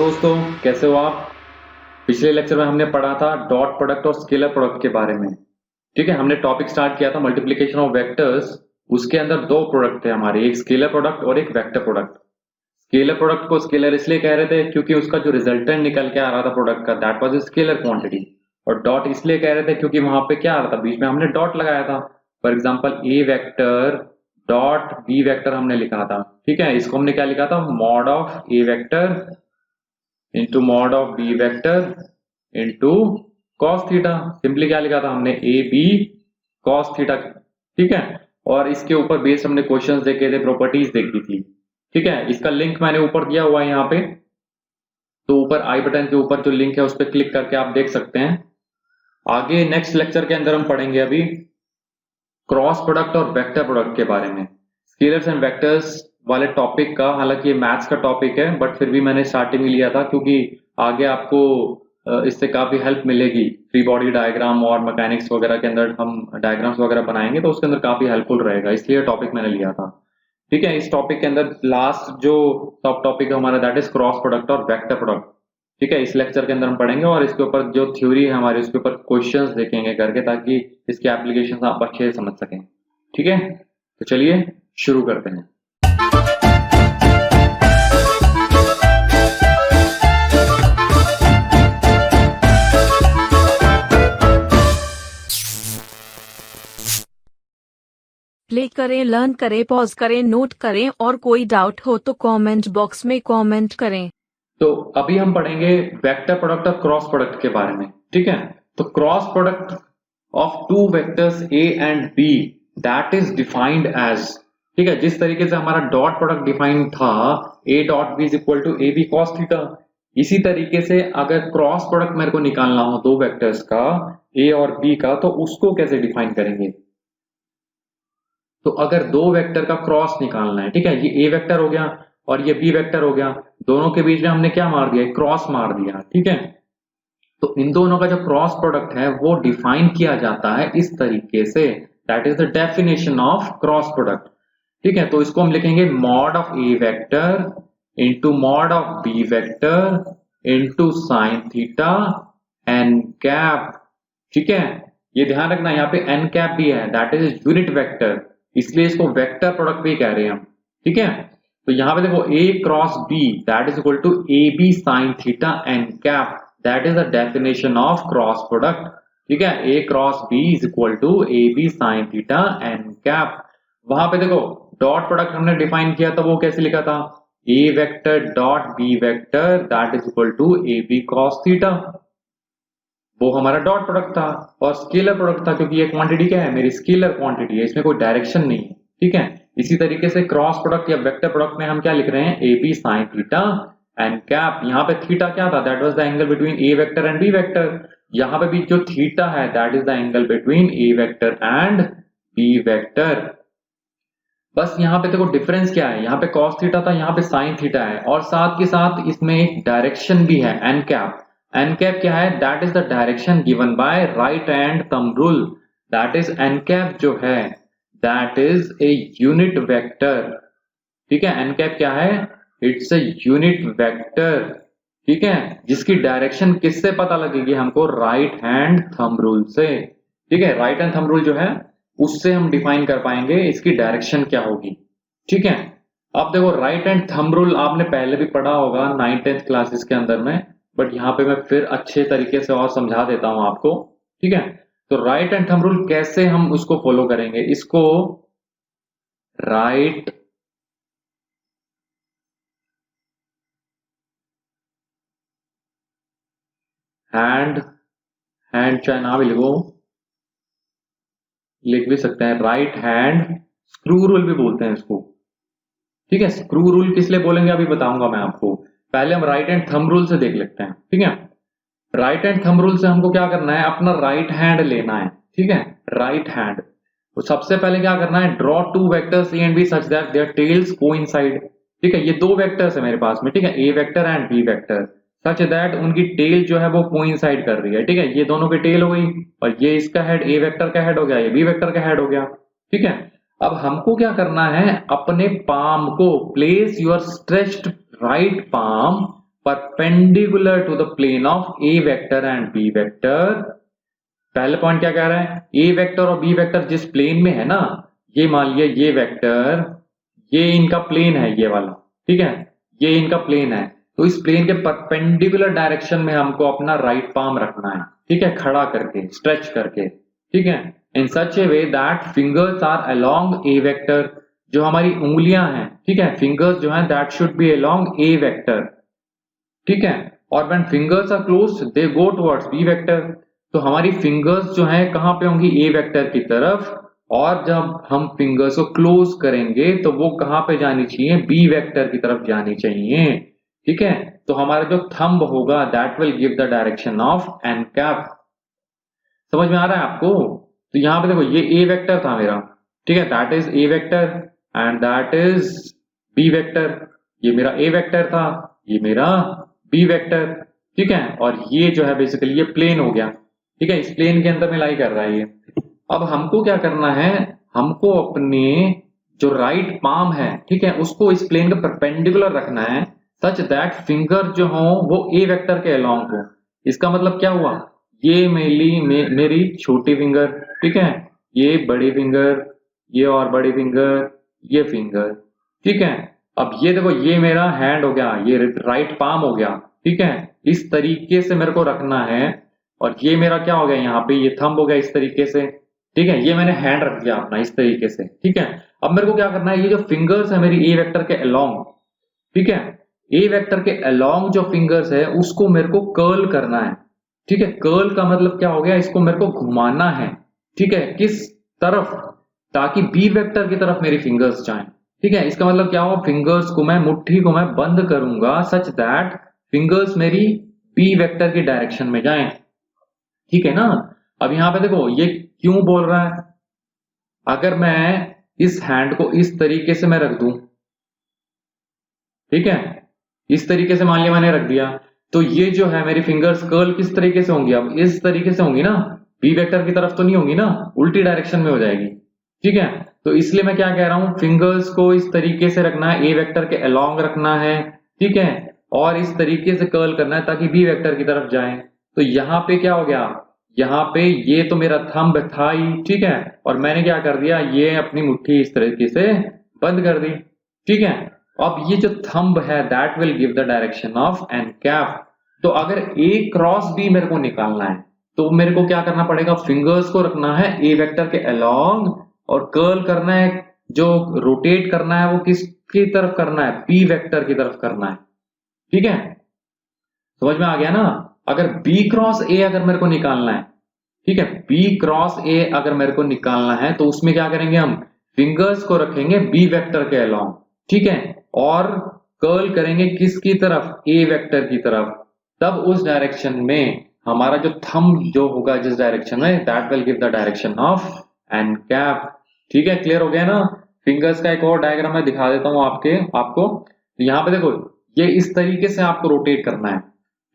दोस्तों, कैसे हो आप। पिछले लेक्चर में हमने पढ़ा था डॉट प्रोडक्ट और स्केलर प्रोडक्ट के बारे में। ठीक है, हमने टॉपिक स्टार्ट किया था मल्टीप्लिकेशन ऑफ वेक्टर्स। उसके अंदर दो प्रोडक्ट थे हमारे, एक स्केलर प्रोडक्ट और एक वेक्टर प्रोडक्ट। स्केलर प्रोडक्ट को स्केलर इसलिए कह रहे थे क्योंकि उसका जो रिजल्टेंट निकल के आ रहा था प्रोडक्ट का, that was a scalar quantity. और डॉट इसलिए कह रहे थे क्योंकि वहां पे क्या आ रहा था, बीच में हमने डॉट लगाया था। For example A vector dot B vector हमने लिखा था। ठीक है, इसको हमने क्या लिखा था, mod of A vector into mod of B vector into cos theta. Simply क्या लिखा था हमने, ए बी कॉस थीटा। ठीक है, और इसके ऊपर बेस्ड हमने क्वेश्चंस देखे थे, प्रॉपर्टीज देखी थी। ठीक है, इसका लिंक मैंने ऊपर दिया हुआ है यहाँ पे, तो ऊपर आई बटन के ऊपर जो लिंक है उस पर क्लिक करके आप देख सकते हैं। आगे नेक्स्ट लेक्चर के अंदर हम पढ़ेंगे अभी क्रॉस प्रोडक्ट और वेक्टर प्रोडक्ट के बारे में, स्केलर्स एंड वेक्टर्स वाले टॉपिक का। हालांकि ये मैथ्स का टॉपिक है, बट फिर भी मैंने स्टार्टिंग में लिया था क्योंकि आगे आपको इससे काफी हेल्प मिलेगी। फ्री बॉडी डायग्राम और मैकेनिक्स वगैरह के अंदर हम डायग्राम्स वगैरह बनाएंगे तो उसके अंदर काफी हेल्पफुल रहेगा, इसलिए टॉपिक मैंने लिया था। ठीक है, इस टॉपिक के अंदर लास्ट जो सब टॉपिक है हमारा, दैट इज क्रॉस प्रोडक्ट और वेक्टर प्रोडक्ट। ठीक है, इस लेक्चर के अंदर हम पढ़ेंगे और इसके ऊपर जो थ्योरी है हमारी उसके ऊपर क्वेश्चंस देखेंगे करके, ताकि इसके एप्लीकेशन आप अच्छे से समझ सकें। ठीक है, तो चलिए शुरू करते हैं। प्ले करें, लर्न करें, पॉज करें, नोट करें और कोई डाउट हो तो कमेंट बॉक्स में कमेंट करें। तो अभी हम पढ़ेंगे वेक्टर प्रोडक्ट और क्रॉस प्रोडक्ट के बारे में। ठीक है, तो cross product of two vectors A and B that is defined as, ठीक है, जिस तरीके से हमारा डॉट प्रोडक्ट डिफाइंड था, A dot B is equal to A B cos theta, इसी तरीके से अगर क्रॉस प्रोडक्ट मेरे को निकालना हो दो वेक्टर्स का, ए और बी का, तो उसको कैसे डिफाइन करेंगे। तो अगर दो वेक्टर का क्रॉस निकालना है, ठीक है, ये ए वेक्टर हो गया और ये बी वेक्टर हो गया, दोनों के बीच में हमने क्या मार दिया, क्रॉस मार दिया। ठीक है, तो इन दोनों का जो क्रॉस प्रोडक्ट है वो डिफाइन किया जाता है इस तरीके से, that is the definition of cross product. ठीक है, तो इसको हम लिखेंगे mod of A vector into mod of B vector into sine theta N cap. ठीक है, ये ध्यान रखना यहाँ पे एन कैप भी है, दैट इज यूनिट वेक्टर, इसलिए इसको वेक्टर प्रोडक्ट भी कह रहे हैं हम। ठीक है, तो यहाँ पे देखो a cross B that is equal to A B sine theta N cap, that is the definition of cross product. ठीक है, a cross b is equal to A B sine theta N cap. वहां पे देखो dot product हमने define किया था, वो कैसे लिखा था, ए vector dot B vector that is equal to A B cos theta, वो हमारा डॉट प्रोडक्ट था। और स्केलर प्रोडक्ट था क्योंकि ये क्वांटिटी क्या है, मेरी स्केलर क्वांटिटी है, इसमें कोई डायरेक्शन नहीं है। ठीक है, इसी तरीके से क्रॉस प्रोडक्ट या वेक्टर प्रोडक्ट में हम क्या लिख रहे हैं, A B sine theta and cap. यहाँ पे थीटा क्या था, that was the angle between A vector and B vector. यहाँ पे भी जो थीटा है that is the angle between A vector and B vector. बस यहाँ पे देखो डिफरेंस क्या है, यहाँ पे कॉस थीटा था, यहाँ पे साइन थीटा है, और साथ के साथ इसमें एक डायरेक्शन भी है, एन कैप। एन कैप क्या है, that is the direction given by right hand thumb rule. That is an cap जो है that is A unit vector. ठीक है, एन कैप क्या है, इट्स ए यूनिट वेक्टर। ठीक है, जिसकी डायरेक्शन किससे पता लगेगी हमको, राइट हैंड थंब रूल से। ठीक है, राइट हैंड थंब रूल जो है उससे हम डिफाइन कर पाएंगे इसकी डायरेक्शन क्या होगी। ठीक है, अब देखो राइट हैंड थंब रूल आपने पहले भी पढ़ा होगा 9th-10th क्लासेस के अंदर में, बट यहाँ पे मैं फिर अच्छे तरीके से और समझा देता हूं आपको। ठीक है, तो राइट हैंड थंब रूल कैसे हम उसको फॉलो करेंगे, इसको राइट हैंड, हैंड चाहे ना भी लिखो, लिख भी सकते हैं, राइट हैंड स्क्रू रूल भी बोलते हैं इसको। ठीक है, स्क्रू रूल किस लिए बोलेंगे अभी बताऊंगा मैं आपको, पहले हम राइट हैंड थंब रूल से देख लेते हैं। ठीक है, राइट हैंड थंब रूल से हमको क्या करना है, अपना राइट हैंड लेना है। ठीक है, राइट हैंड, तो सबसे पहले क्या करना है, draw two vectors A and B such that their tails coincide. ठीक है, ये दो वेक्टर्स है मेरे पास में, ठीक है, ए vector and B vector, such that उनकी टेल जो है वो कोइंसाइड कर रही है। ठीक है, ये दोनों की टेल हो गई और ये इसका हेड ए वेक्टर का हेड हो गया, ये बी वेक्टर का हेड हो गया। ठीक है, अब हमको क्या करना है, अपने पाम को, place your stretched right palm perpendicular to the plane of A vector and B vector. पहले पॉइंट क्या कह रहा है, ए वेक्टर और बी वेक्टर जिस प्लेन में है ना, ये मान लिया ये वेक्टर, ये इनका प्लेन है ये वाला, ठीक है, ये इनका प्लेन है, तो इस प्लेन के परपेंडिकुलर डायरेक्शन में हमको अपना राइट पाम रखना है, ठीक है, खड़ा करके, स्ट्रेच करके, ठीक है, in such a way that fingers are along a vector, जो हमारी उंगलियां हैं, ठीक है, फिंगर्स जो हैं that should be along a vector, ठीक है, और when fingers are close they go towards b vector, तो हमारी फिंगर्स जो हैं कहां पे होंगी, ए वेक्टर की तरफ, और जब हम फिंगर्स को क्लोज करेंगे तो वो कहां पे जानी चाहिए, बी वेक्टर की तरफ जानी चाहिए, ठीक है, तो हमारा जो थंब होगा that will give the direction of N cap. समझ में आ रहा है आपको? तो यहां पे देखो ये ए वेक्टर था मेरा, ठीक है, that is A vector and that is B vector, ये मेरा ए वेक्टर था, ये मेरा बी वेक्टर, ठीक है, और ये जो है बेसिकली ये प्लेन हो गया, ठीक है, इस प्लेन के अंदर में लाई कर रहा है ये। अब हमको क्या करना है, हमको अपने जो राइट पाम है, ठीक है, उसको इस प्लेन के परपेंडिकुलर रखना है सच दैट फिंगर जो हो वो ए वेक्टर के अलोंग हो। इसका मतलब क्या हुआ, ये मेरी छोटी फिंगर, ठीक है, ये बड़ी फिंगर, ये और बड़ी फिंगर, ये फिंगर, ठीक है, अब ये देखो ये मेरा हैंड हो गया, ये राइट पाम हो गया, ठीक है, इस तरीके से मेरे को रखना है, और ये मेरा क्या हो गया यहाँ पे, ये थंब हो गया इस तरीके से, ठीक है, ये मैंने हैंड रख दिया अपना इस तरीके से, ठीक है। अब मेरे को क्या करना है, ये जो फिंगर्स है मेरी ए वेक्टर के अलोंग, ठीक है, ए वेक्टर के अलोंग जो फिंगर्स है उसको मेरे को कर्ल करना है, ठीक है, कर्ल का मतलब क्या हो गया, इसको मेरे को घुमाना है, ठीक है, किस तरफ, ताकि बी वेक्टर की तरफ मेरी फिंगर्स जाएं, ठीक है, इसका मतलब क्या हो, फिंगर्स को मैं, मुट्ठी को मैं बंद करूंगा सच दैट फिंगर्स मेरी बी वेक्टर की डायरेक्शन में जाएं, ठीक है ना। अब यहां पे देखो ये क्यों बोल रहा है, अगर मैं इस हैंड को इस तरीके से मैं रख दूं, ठीक है, इस तरीके से मान लिया मैंने रख दिया, तो ये जो है मेरी फिंगर्स कर्ल किस तरीके से होंगी, अब इस तरीके से होंगी ना, बी वेक्टर की तरफ तो नहीं होंगी ना, उल्टी डायरेक्शन में हो जाएगी, ठीक है, तो इसलिए मैं क्या कह रहा हूं, फिंगर्स को इस तरीके से रखना है, ए वेक्टर के अलोंग रखना है, ठीक है, और इस तरीके से कर्ल करना है ताकि बी वेक्टर की तरफ जाए। तो यहाँ पे क्या हो गया, यहाँ पे ये तो मेरा थंब था ही, ठीक है, और मैंने क्या कर दिया, ये अपनी मुट्ठी इस तरीके से बंद कर दी, ठीक है। अब ये जो थंब है that will give the direction of N cap. तो अगर ए क्रॉस बी मेरे को निकालना है तो मेरे को क्या करना पड़ेगा, फिंगर्स को रखना है ए वेक्टर के अलोंग, और कर्ल करना है, जो रोटेट करना है वो किसकी तरफ करना है, बी वेक्टर की तरफ करना है, ठीक है, समझ में आ गया ना। अगर बी क्रॉस ए अगर मेरे को निकालना है, ठीक है, बी क्रॉस ए अगर मेरे को निकालना है तो उसमें क्या करेंगे, हम फिंगर्स को रखेंगे बी वेक्टर के अलोंग, ठीक है, और कर्ल करेंगे किसकी तरफ, ए वेक्टर की तरफ, तब उस डायरेक्शन में हमारा जो थंब जो होगा जिस डायरेक्शन में, that will give the direction of N cap, ठीक है, क्लियर हो गया ना। फिंगर्स का एक और डायग्राम मैं दिखा देता हूं आपको। तो यहाँ पे देखो ये इस तरीके से आपको रोटेट करना है,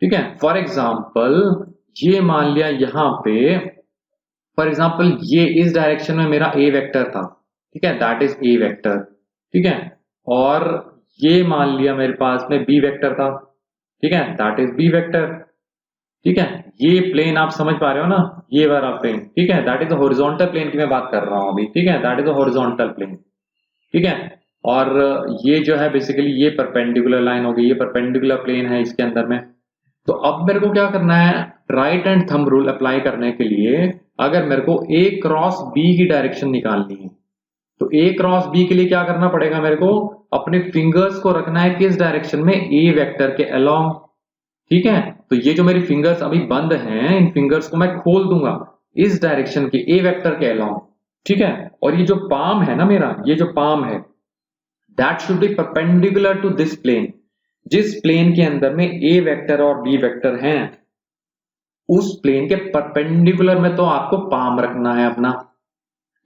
ठीक है, फॉर एग्जाम्पल ये मान लिया यहाँ पे, फॉर एग्जाम्पल ये इस डायरेक्शन में मेरा ए वेक्टर था, ठीक है, दैट इज ए वेक्टर, ठीक है, और ये मान लिया मेरे पास में बी वेक्टर था, ठीक है, दैट इज बी वेक्टर, ठीक है, ये प्लेन आप समझ पा रहे हो ना, ये वाला प्लेन, ठीक है, that is the horizontal plane की मैं बात कर रहा हूं अभी, ठीक है, that is the horizontal plane, ठीक है, और ये जो है बेसिकली ये परपेंडिकुलर लाइन होगी, ये परपेंडिकुलर प्लेन है इसके अंदर में। तो अब मेरे को क्या करना है, right and thumb rule apply करने के लिए अगर मेरे को ए क्रॉस बी की डायरेक्शन निकालनी है तो ए क्रॉस बी के लिए क्या करना पड़ेगा, मेरे को अपने फिंगर्स को रखना है किस डायरेक्शन में, ए वेक्टर के अलोंग, ठीक है। तो ये जो मेरी फिंगर्स अभी बंद हैं, इन फिंगर्स को मैं खोल दूंगा इस डायरेक्शन के, ए वेक्टर के अलोंग, ठीक है, और ये जो पाम है ना मेरा, ये जो पाम है that should be perpendicular to this plane, जिस प्लेन के अंदर में ए वेक्टर और बी वेक्टर हैं उस प्लेन के परपेंडिकुलर में तो आपको पाम रखना है अपना,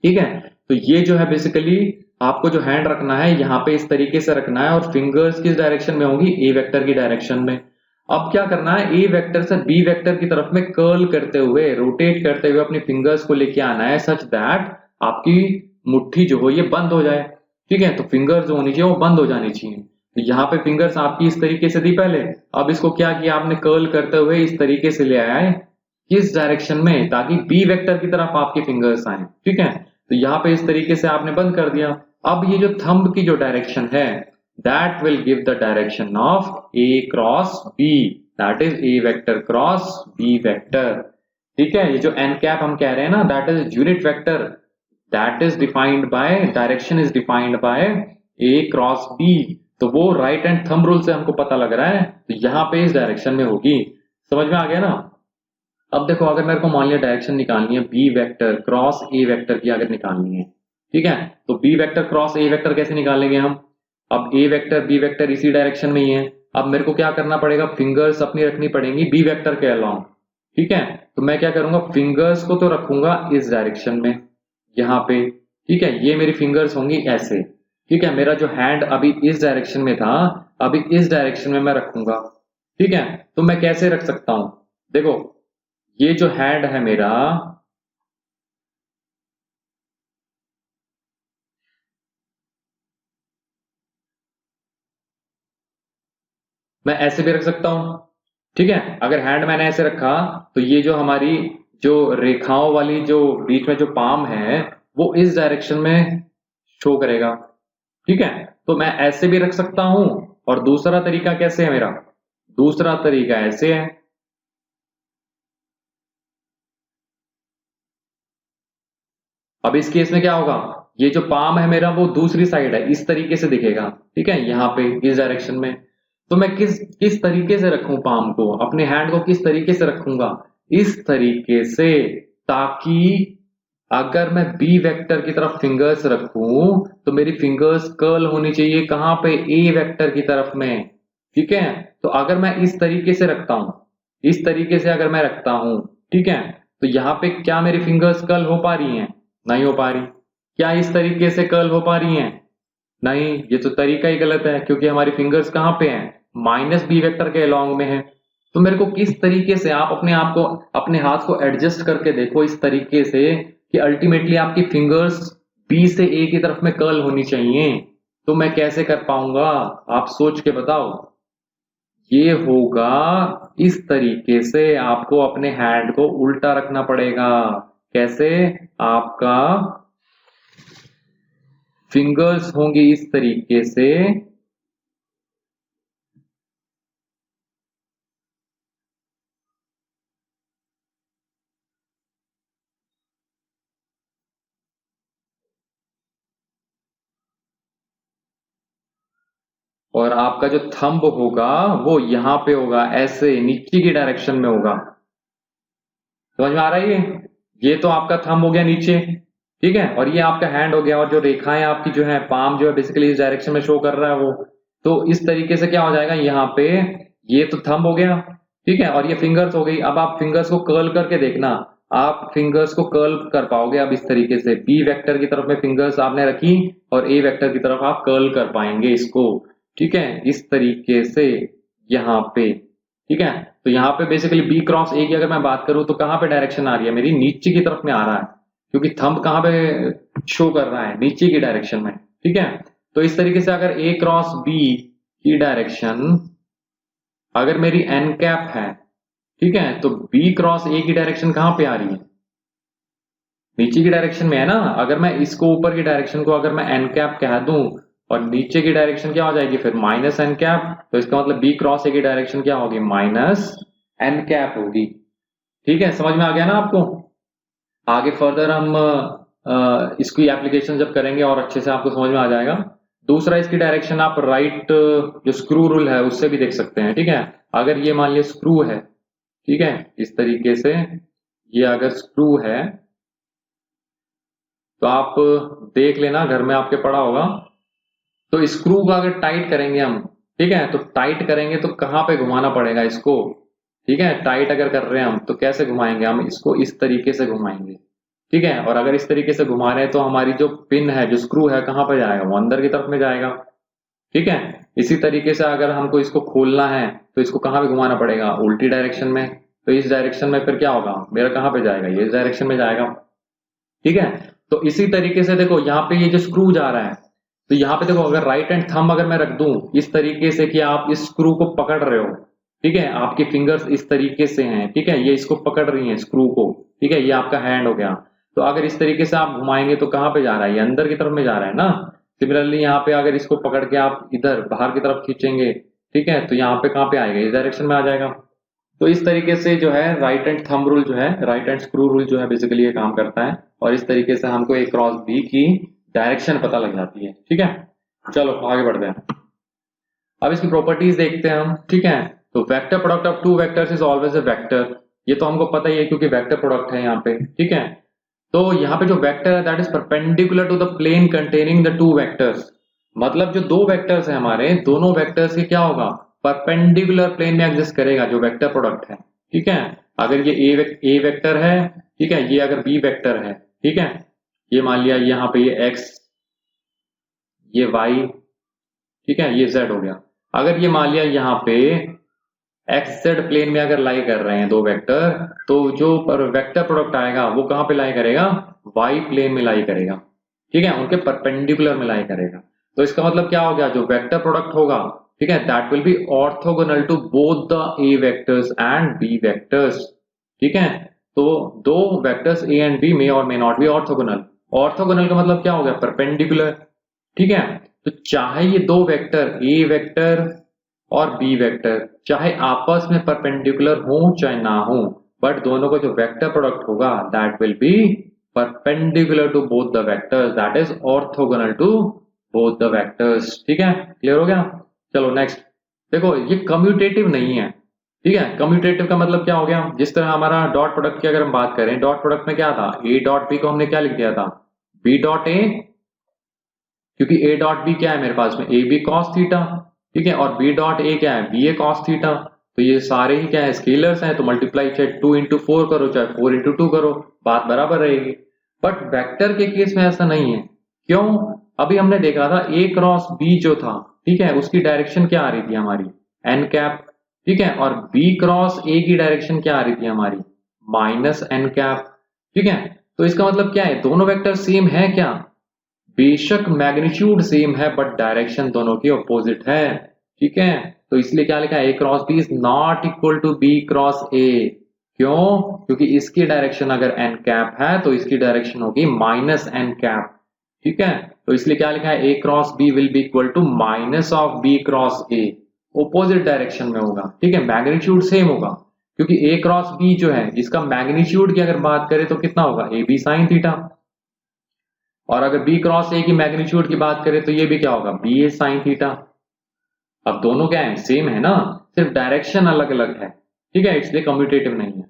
ठीक है। तो ये जो है बेसिकली आपको जो हैंड रखना है यहाँ पे इस तरीके से रखना है, और फिंगर्स किस डायरेक्शन में होंगी, ए वेक्टर की डायरेक्शन में। अब क्या करना है, ए वेक्टर से बी वेक्टर की तरफ में कर्ल करते हुए, रोटेट करते हुए अपनी फिंगर्स को लेके आना है सच दैट आपकी मुट्ठी जो हो ये बंद हो जाए, ठीक है, तो फिंगर्स जो होनी चाहिए वो बंद हो जानी चाहिए। तो यहाँ पे फिंगर्स आपकी इस तरीके से दी पहले, अब इसको क्या किया आपने, कर्ल करते हुए इस तरीके से ले आए किस डायरेक्शन में, ताकि बी वेक्टर की तरफ आपके फिंगर्स आए, ठीक है। तो यहाँ पे इस तरीके से आपने बंद कर दिया। अब ये जो थंब की जो डायरेक्शन है, that will give the direction of A cross B, that is A vector cross B vector, ठीक है। ये जो एन कैप हम कह रहे हैं ना, that is unit vector, that is defined by, direction is defined by A cross B. तो वो राइट हैंड थंब रूल से हमको पता लग रहा है, तो यहाँ पे इस डायरेक्शन में होगी। समझ में आ गया ना। अब देखो, अगर मेरे को मान लिया डायरेक्शन निकालनी है B vector cross A vector की, अगर निकालनी है, ठीक है, तो B vector cross A vector कैसे निकालेंगे हम। अब ए वेक्टर बी वेक्टर इसी डायरेक्शन में ही है। अब मेरे को क्या करना पड़ेगा, फिंगर्स अपनी रखनी पड़ेंगी बी वेक्टर के अलोंग, ठीक है। तो मैं क्या करूंगा, फिंगर्स को तो रखूंगा इस डायरेक्शन में, यहाँ पे, ठीक है। ये मेरी फिंगर्स होंगी ऐसे, ठीक है। मेरा जो हैंड अभी इस डायरेक्शन में था, अभी इस डायरेक्शन में मैं रखूंगा, ठीक है। तो मैं कैसे रख सकता हूं, देखो ये जो हैंड है मेरा, मैं ऐसे भी रख सकता हूं, ठीक है। अगर हैंड मैंने ऐसे रखा, तो ये जो हमारी जो रेखाओं वाली जो बीच में जो पाम है, वो इस डायरेक्शन में शो करेगा, ठीक है। तो मैं ऐसे भी रख सकता हूं, और दूसरा तरीका कैसे है मेरा, दूसरा तरीका ऐसे है। अब इस केस में क्या होगा, ये जो पाम है मेरा वो दूसरी साइड है, इस तरीके से दिखेगा, ठीक है, यहाँ पे इस डायरेक्शन में। तो मैं किस किस तरीके से रखूं पाम को, अपने हैंड को किस तरीके से रखूंगा, इस तरीके से, ताकि अगर मैं बी वेक्टर की तरफ फिंगर्स रखूं, तो मेरी फिंगर्स कर्ल होनी चाहिए कहां पे, ए वेक्टर की तरफ में, ठीक है। तो अगर मैं इस तरीके से रखता हूं, इस तरीके से अगर मैं रखता हूं, ठीक है, तो यहाँ पे क्या मेरी फिंगर्स कर्ल हो पा रही हैं, नहीं हो पा रही। क्या इस तरीके से कर्ल हो पा रही हैं, नहीं, ये तो तरीका ही गलत है, क्योंकि हमारी फिंगर्स कहाँ पे हैं, माइनस बी वेक्टर के अलोंग में है। तो मेरे को किस तरीके से, आप अपने आप को, अपने हाथ को एडजस्ट करके देखो इस तरीके से कि अल्टीमेटली आपकी फिंगर्स बी से ए की तरफ में कर्ल होनी चाहिए। तो मैं कैसे कर पाऊंगा, आप सोच के बताओ। ये होगा इस तरीके से, आपको अपने हैंड को उल्टा रखना पड़ेगा। कैसे, आपका फिंगर्स होंगी इस तरीके से, और आपका जो थंब होगा वो यहां पे होगा, ऐसे नीचे की डायरेक्शन में होगा। समझ में आ रहा है ये तो आपका थंब हो गया नीचे, ठीक है, और ये आपका हैंड हो गया, और जो रेखाएं आपकी जो है, पाम जो है बेसिकली इस डायरेक्शन में शो कर रहा है वो। तो इस तरीके से क्या हो जाएगा यहाँ पे, ये तो थंब हो गया, ठीक है, और ये फिंगर्स हो गई। अब आप फिंगर्स को कर्ल करके देखना, आप फिंगर्स को कर्ल कर पाओगे। अब इस तरीके से बी वेक्टर की तरफ में फिंगर्स आपने रखी, और ए वेक्टर की तरफ आप कर्ल कर पाएंगे इसको, ठीक है, इस तरीके से यहाँ पे, ठीक है। तो यहाँ पे बेसिकली बी क्रॉस ए की अगर मैं बात करूं, तो कहाँ पे डायरेक्शन आ रही है मेरी, नीचे की तरफ में आ रहा है, क्योंकि थंब कहाँ पे शो कर रहा है, नीचे की डायरेक्शन में, ठीक है। तो इस तरीके से अगर ए क्रॉस बी की डायरेक्शन अगर मेरी एन कैप है, ठीक है, तो बी क्रॉस ए की डायरेक्शन कहाँ पे आ रही है, नीचे की डायरेक्शन में है ना। अगर मैं इसको ऊपर की डायरेक्शन को अगर मैं एन कैप कह दूं, और नीचे की डायरेक्शन क्या हो जाएगी फिर, माइनस एन कैप, तो इसका मतलब बी क्रॉस ए की डायरेक्शन क्या होगी, माइनस एन कैप होगी, ठीक है। समझ में आ गया ना आपको। आगे फर्दर हम इसकी एप्लीकेशन जब करेंगे और अच्छे से आपको समझ में आ जाएगा। दूसरा, इसकी डायरेक्शन आप राइट जो स्क्रू रूल है उससे भी देख सकते हैं, ठीक है। अगर ये मान लिया स्क्रू है, ठीक है, इस तरीके से, ये अगर स्क्रू है, तो आप देख लेना, घर में आपके पड़ा होगा। तो स्क्रू का अगर टाइट करेंगे हम, ठीक है, तो टाइट करेंगे तो कहाँ पे घुमाना पड़ेगा इसको, ठीक है। टाइट अगर कर रहे हैं हम, तो कैसे घुमाएंगे हम इसको, इस तरीके से घुमाएंगे, ठीक है। और अगर इस तरीके से घुमा रहे हैं, तो हमारी जो पिन है, जो स्क्रू है, कहाँ पे जाएगा, वो अंदर की तरफ में जाएगा, ठीक है। इसी तरीके से अगर हमको इसको खोलना है, तो इसको कहाँ पे घुमाना पड़ेगा, उल्टी डायरेक्शन में। तो इस डायरेक्शन में फिर क्या होगा, मेरा कहाँ पे जाएगा, ये इस डायरेक्शन में जाएगा, ठीक है। तो इसी तरीके से देखो, यहाँ पे ये जो स्क्रू जा रहा है, तो यहाँ पे देखो, अगर राइट हैंड थंब अगर मैं रख दूं इस तरीके से कि आप इस स्क्रू को पकड़ रहे हो, ठीक है, आपकी फिंगर्स इस तरीके से हैं, ठीक है, ये इसको पकड़ रही हैं स्क्रू को, ठीक है, ये आपका हैंड हो गया। तो अगर इस तरीके से आप घुमाएंगे तो कहाँ पे जा रहा है, ये अंदर की तरफ में जा रहा है ना। सिमिलरली यहाँ पे अगर इसको पकड़ के आप इधर बाहर की तरफ खींचेंगे, ठीक है, तो यहाँ पे कहाँ पे आएगा, इस डायरेक्शन में आ जाएगा। तो इस तरीके से जो है राइट हैंड थंब रूल जो है, राइट हैंड स्क्रू रूल जो है बेसिकली ये काम करता है, और इस तरीके से हमको ए क्रॉस बी की डायरेक्शन पता लग जाती है। ठीक है, चलो आगे बढ़ते हैं। अब इसकी प्रॉपर्टीज देखते हैं हम। ठीक है, तो vector product of two vectors is always a vector, ये तो हमको पता ही है क्योंकि वेक्टर प्रोडक्ट है यहाँ पे। ठीक है, तो यहाँ पे जो वेक्टर है that is perpendicular to the plane containing the two vectors, मतलब जो दो वेक्टर्स है हमारे, दोनों वेक्टर्स के क्या होगा, परपेंडिकुलर प्लेन में एग्जिस्ट करेगा जो वेक्टर प्रोडक्ट है। ठीक है, अगर ये ए वेक्टर है, ठीक है, ये अगर बी वेक्टर है, ठीक है, ये मान लिया यहाँ पे ये एक्स, ये वाई, ठीक है, ये जेड हो गया। अगर ये मान लिया यहाँ पे एक्स जेड प्लेन में अगर लाई कर रहे हैं दो वेक्टर, तो जो वेक्टर प्रोडक्ट आएगा वो कहाँ पे लाई करेगा, वाई प्लेन में लाई करेगा। ठीक है, उनके परपेंडिकुलर में लाई करेगा। तो इसका मतलब क्या हो गया, जो वेक्टर प्रोडक्ट होगा, ठीक है, that will be orthogonal to both the A vectors and B vectors. ठीक है, तो दो वेक्टर्स ए एंड बी में और may not be orthogonal. Orthogonal का मतलब क्या हो गया, परपेंडिकुलर। ठीक है, तो चाहे ये दो वेक्टर ए वेक्टर और बी वेक्टर चाहे आपस में परपेंडिकुलर हो चाहे ना हो, बट दोनों का जो वेक्टर प्रोडक्ट होगा that will be perpendicular to both the vectors, that is orthogonal to both the vectors. ठीक है, क्लियर हो गया। चलो नेक्स्ट देखो, ये कम्यूटेटिव नहीं है। ठीक है, कम्यूटेटिव का मतलब क्या हो गया, जिस तरह हमारा डॉट प्रोडक्ट की अगर हम बात करें, डॉट प्रोडक्ट में क्या था, ए डॉट बी को हमने क्या लिख दिया था, बी डॉट ए, क्योंकि ए डॉट बी क्या है मेरे पास में, ए बी कॉस थीटा। ठीक है, और बी डॉट ए क्या है, बी ए कॉस थीटा। तो ये सारे ही क्या है, स्केलर्स हैं, तो मल्टीप्लाई चाहे 2 into 4 करो चाहे 4 into 2 करो, बात बराबर रहेगी। बट वेक्टर के केस में ऐसा नहीं है। क्यों, अभी हमने देखा था ए क्रॉस बी जो था, ठीक है, उसकी डायरेक्शन क्या आ रही थी हमारी, एन कैप। ठीक है, और बी क्रॉस ए की डायरेक्शन क्या आ रही थी हमारी, माइनस एन कैप। ठीक है, तो इसका मतलब क्या है, दोनों वेक्टर सेम है क्या, बेशक मैग्नीट्यूड सेम है बट डायरेक्शन दोनों की अपोजिट है। ठीक है, तो इसलिए क्या लिखा है, a cross b is not equal to b cross a. क्यों, क्योंकि इसकी डायरेक्शन अगर एन कैप है तो इसकी डायरेक्शन होगी माइनस एन कैप। ठीक है, तो इसलिए क्या लिखा है, a cross b will be equal to minus of B cross a, opposite direction में होगा। ठीक है, मैग्नीट्यूड सेम होगा, क्योंकि ए क्रॉस बी जो है इसका मैग्नीट्यूड की अगर बात करें तो कितना होगा, ए बी साइन थीटा, और अगर बी क्रॉस ए की मैग्नीट्यूड की बात करें तो ये भी क्या होगा, बी ए साइन थीटा। अब दोनों क्या है, सेम है ना, सिर्फ डायरेक्शन अलग अलग है। ठीक है, इसलिए कम्यूटेटिव नहीं है।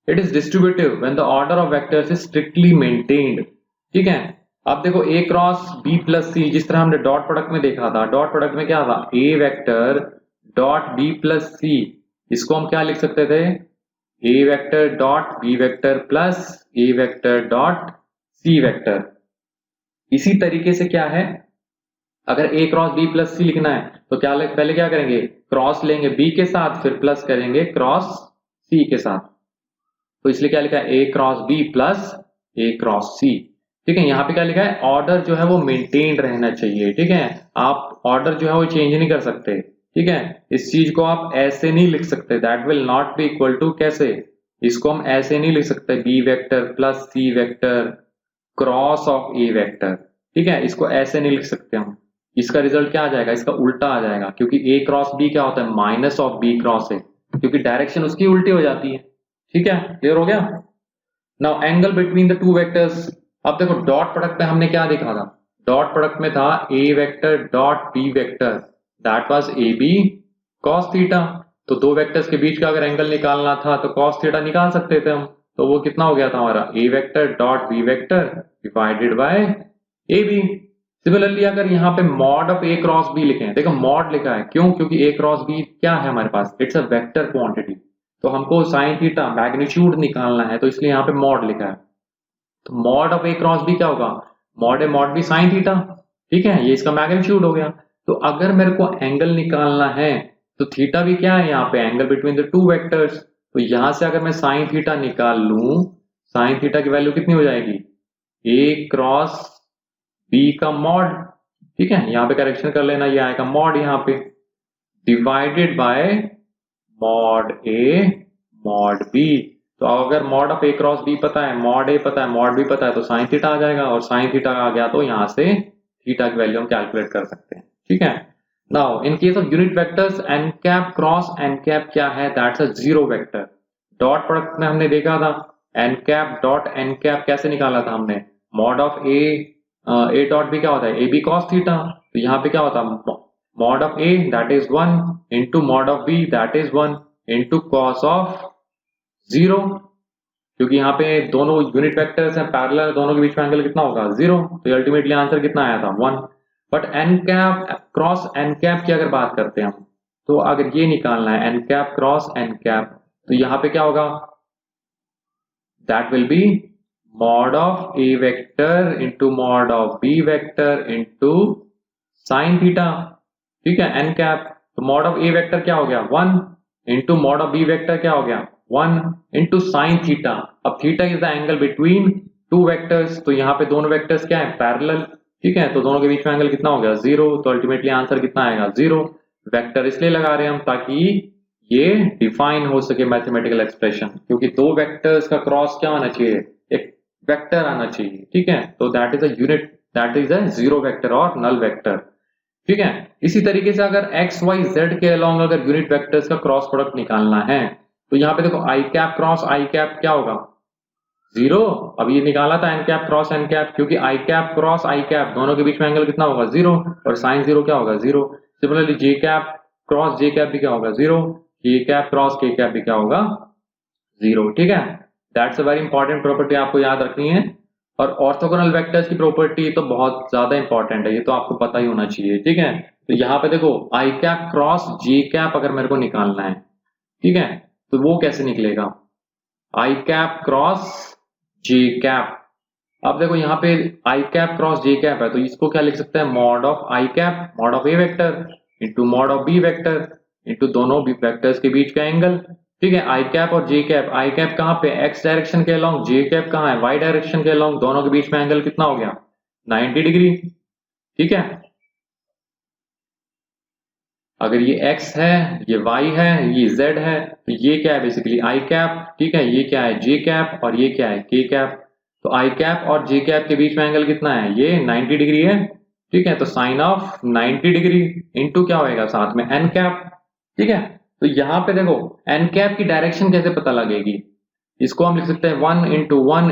It is distributive when the order of vectors is strictly maintained. ठीक है, अब देखो ए क्रॉस बी प्लस सी, जिस तरह हमने डॉट प्रोडक्ट में देखा था, डॉट प्रोडक्ट में क्या था, ए vector dot B plus C, इसको हम क्या लिख सकते थे, A vector dot B vector plus A vector dot C vector. इसी तरीके से क्या है, अगर A cross B plus C लिखना है तो क्या पहले क्या करेंगे, क्रॉस लेंगे बी के साथ, फिर प्लस करेंगे क्रॉस सी के साथ। तो इसलिए क्या लिखा है, a cross B plus A cross सी। ठीक है, यहाँ पे क्या लिखा है, ऑर्डर जो है वो मेंटेन रहना चाहिए। ठीक है, आप ऑर्डर जो है वो चेंज नहीं कर सकते। ठीक है, इस चीज को आप ऐसे नहीं लिख सकते, that will not be equal to, कैसे, इसको हम ऐसे नहीं लिख सकते, B vector plus C vector cross of A vector. ठीक है, इसको ऐसे नहीं लिख सकते हम, इसका रिजल्ट क्या आ जाएगा, इसका उल्टा आ जाएगा, क्योंकि ए क्रॉस बी क्या होता है, minus of B cross A, क्योंकि डायरेक्शन उसकी उल्टी हो जाती है। ठीक है, क्लियर हो गया। Now angle between the two vectors, अब देखो डॉट प्रोडक्ट में हमने क्या देखा था, डॉट प्रोडक्ट में था ए vector dot B vector, that was A B cos theta. तो दो वेक्टर्स के बीच का अगर एंगल निकालना था तो कॉस थीटा निकाल सकते थे हम, तो वो कितना हो गया था हमारा, A vector dot B vector divided by A B. Similarly अगर यहाँ पे mod of A cross B लिखे, देखो मॉड लिखा है, क्यों, क्योंकि ए क्रॉस बी क्या है हमारे पास, इट्स अ वेक्टर क्वांटिटी, तो हमको साइन थीटा मैग्नीट्यूड निकालना है, तो इसलिए यहाँ पे मॉड लिखा है। तो mod of A cross B क्या होगा, mod A mod B sine theta. ठीक है, ये इसका मैग्नीट्यूड हो गया। तो अगर मेरे को एंगल निकालना है तो थीटा भी क्या है यहाँ पे, angle between the two vectors. तो यहां से अगर मैं साइन थीटा निकाल लूं, साइन थीटा की वैल्यू कितनी हो जाएगी, ए क्रॉस बी का मॉड। ठीक है, यहाँ पे करेक्शन कर लेना, ये आएगा मॉड यहाँ पे divided by mod A mod B. तो अगर mod of A cross B पता है, मॉड ए पता है, मॉड बी पता है, तो साइन थीटा आ जाएगा, और साइन थीटा आ गया तो यहाँ से थीटा की वैल्यू हम कैलकुलेट कर सकते हैं। ठीक है, now in case of unit vectors N cap cross N cap क्या है, that's a zero vector. Dot product में हमने देखा था N cap dot N cap कैसे निकाला था हमने, mod of A dot B क्या होता है, ए बी कॉस थीटा। तो यहाँ पे क्या होता है, mod of A that is 1 into mod of B that is 1 into cos of 0, क्योंकि यहाँ पे दोनों यूनिट वेक्टर्स हैं पैरेलल, दोनों के बीच में एंगल कितना होगा 0, तो अल्टीमेटली आंसर कितना आया था 1। But N cap cross N cap की अगर बात करते हैं हम, तो अगर ये निकालना है N cap cross N cap, तो यहाँ पे क्या होगा, that will be mod of A vector into mod of B vector into sine theta. ठीक है, एन कैप, तो मॉड ऑफ ए वेक्टर क्या हो गया 1 into mod of B vector क्या हो गया 1 इंटू साइन थीटा। अब theta is the angle between two vectors, तो यहाँ पे दोनों वेक्टर्स क्या है पैरेलल। ठीक है, तो दोनों के बीच में एंगल कितना हो गया 0, तो अल्टीमेटली आंसर कितना आएगा 0। वेक्टर इसलिए लगा रहे हैं हम ताकि ये डिफाइन हो सके मैथमेटिकल एक्सप्रेशन, क्योंकि दो वेक्टर्स का क्रॉस क्या आना चाहिए, एक वेक्टर आना चाहिए। ठीक है, तो that is a unit, that is a zero vector और नल वेक्टर। ठीक है, इसी तरीके से अगर एक्स वाई जेड के अलोंग अगर यूनिट वेक्टर्स का क्रॉस प्रोडक्ट निकालना है, तो यहाँ पे देखो i cap cross i cap क्या होगा 0। अब ये निकाला था N cap cross N cap, क्योंकि i cap cross i cap दोनों के बीच में एंगल कितना होगा 0, और साइन 0 क्या होगा 0। सिमिलरली जे कैप क्रॉस जे कैप भी क्या होगा 0, के कैप क्रॉस के कैप भी क्या होगा 0। ठीक है, that's a very important property, आपको याद रखनी है। और ऑर्थोगोनल वेक्टर्स की प्रॉपर्टी तो बहुत ज्यादा इंपॉर्टेंट है, ये तो आपको पता ही होना चाहिए। ठीक है, तो यहाँ पे देखो i cap cross j cap अगर मेरे को निकालना है, ठीक है, तो वो कैसे निकलेगा, i cap cross j cap. अब देखो यहाँ पे i cap cross j cap है, तो इसको क्या लिख सकते हैं, mod of i cap mod of A vector into mod of B vector into दोनों बी वेक्टर्स के बीच का एंगल। ठीक है, आई कैप और जे कैप, आई कैप कहाँ पे एक्स डायरेक्शन के अलोंग, जे कैप कहाँ है वाई डायरेक्शन के अलोंग, दोनों के बीच में एंगल कितना हो गया 90 डिग्री। ठीक है, अगर ये x है, ये y है, ये z है, तो ये क्या है बेसिकली आई कैप। ठीक है, ये क्या है j कैप और ये क्या है k कैप। तो आई कैप और j कैप के बीच में एंगल कितना है, ये 90 डिग्री है। ठीक है, तो साइन ऑफ 90 डिग्री इंटू क्या होएगा साथ में n कैप। ठीक है, तो यहाँ पे देखो n कैप की डायरेक्शन कैसे पता लगेगी, इसको हम लिख सकते हैं 1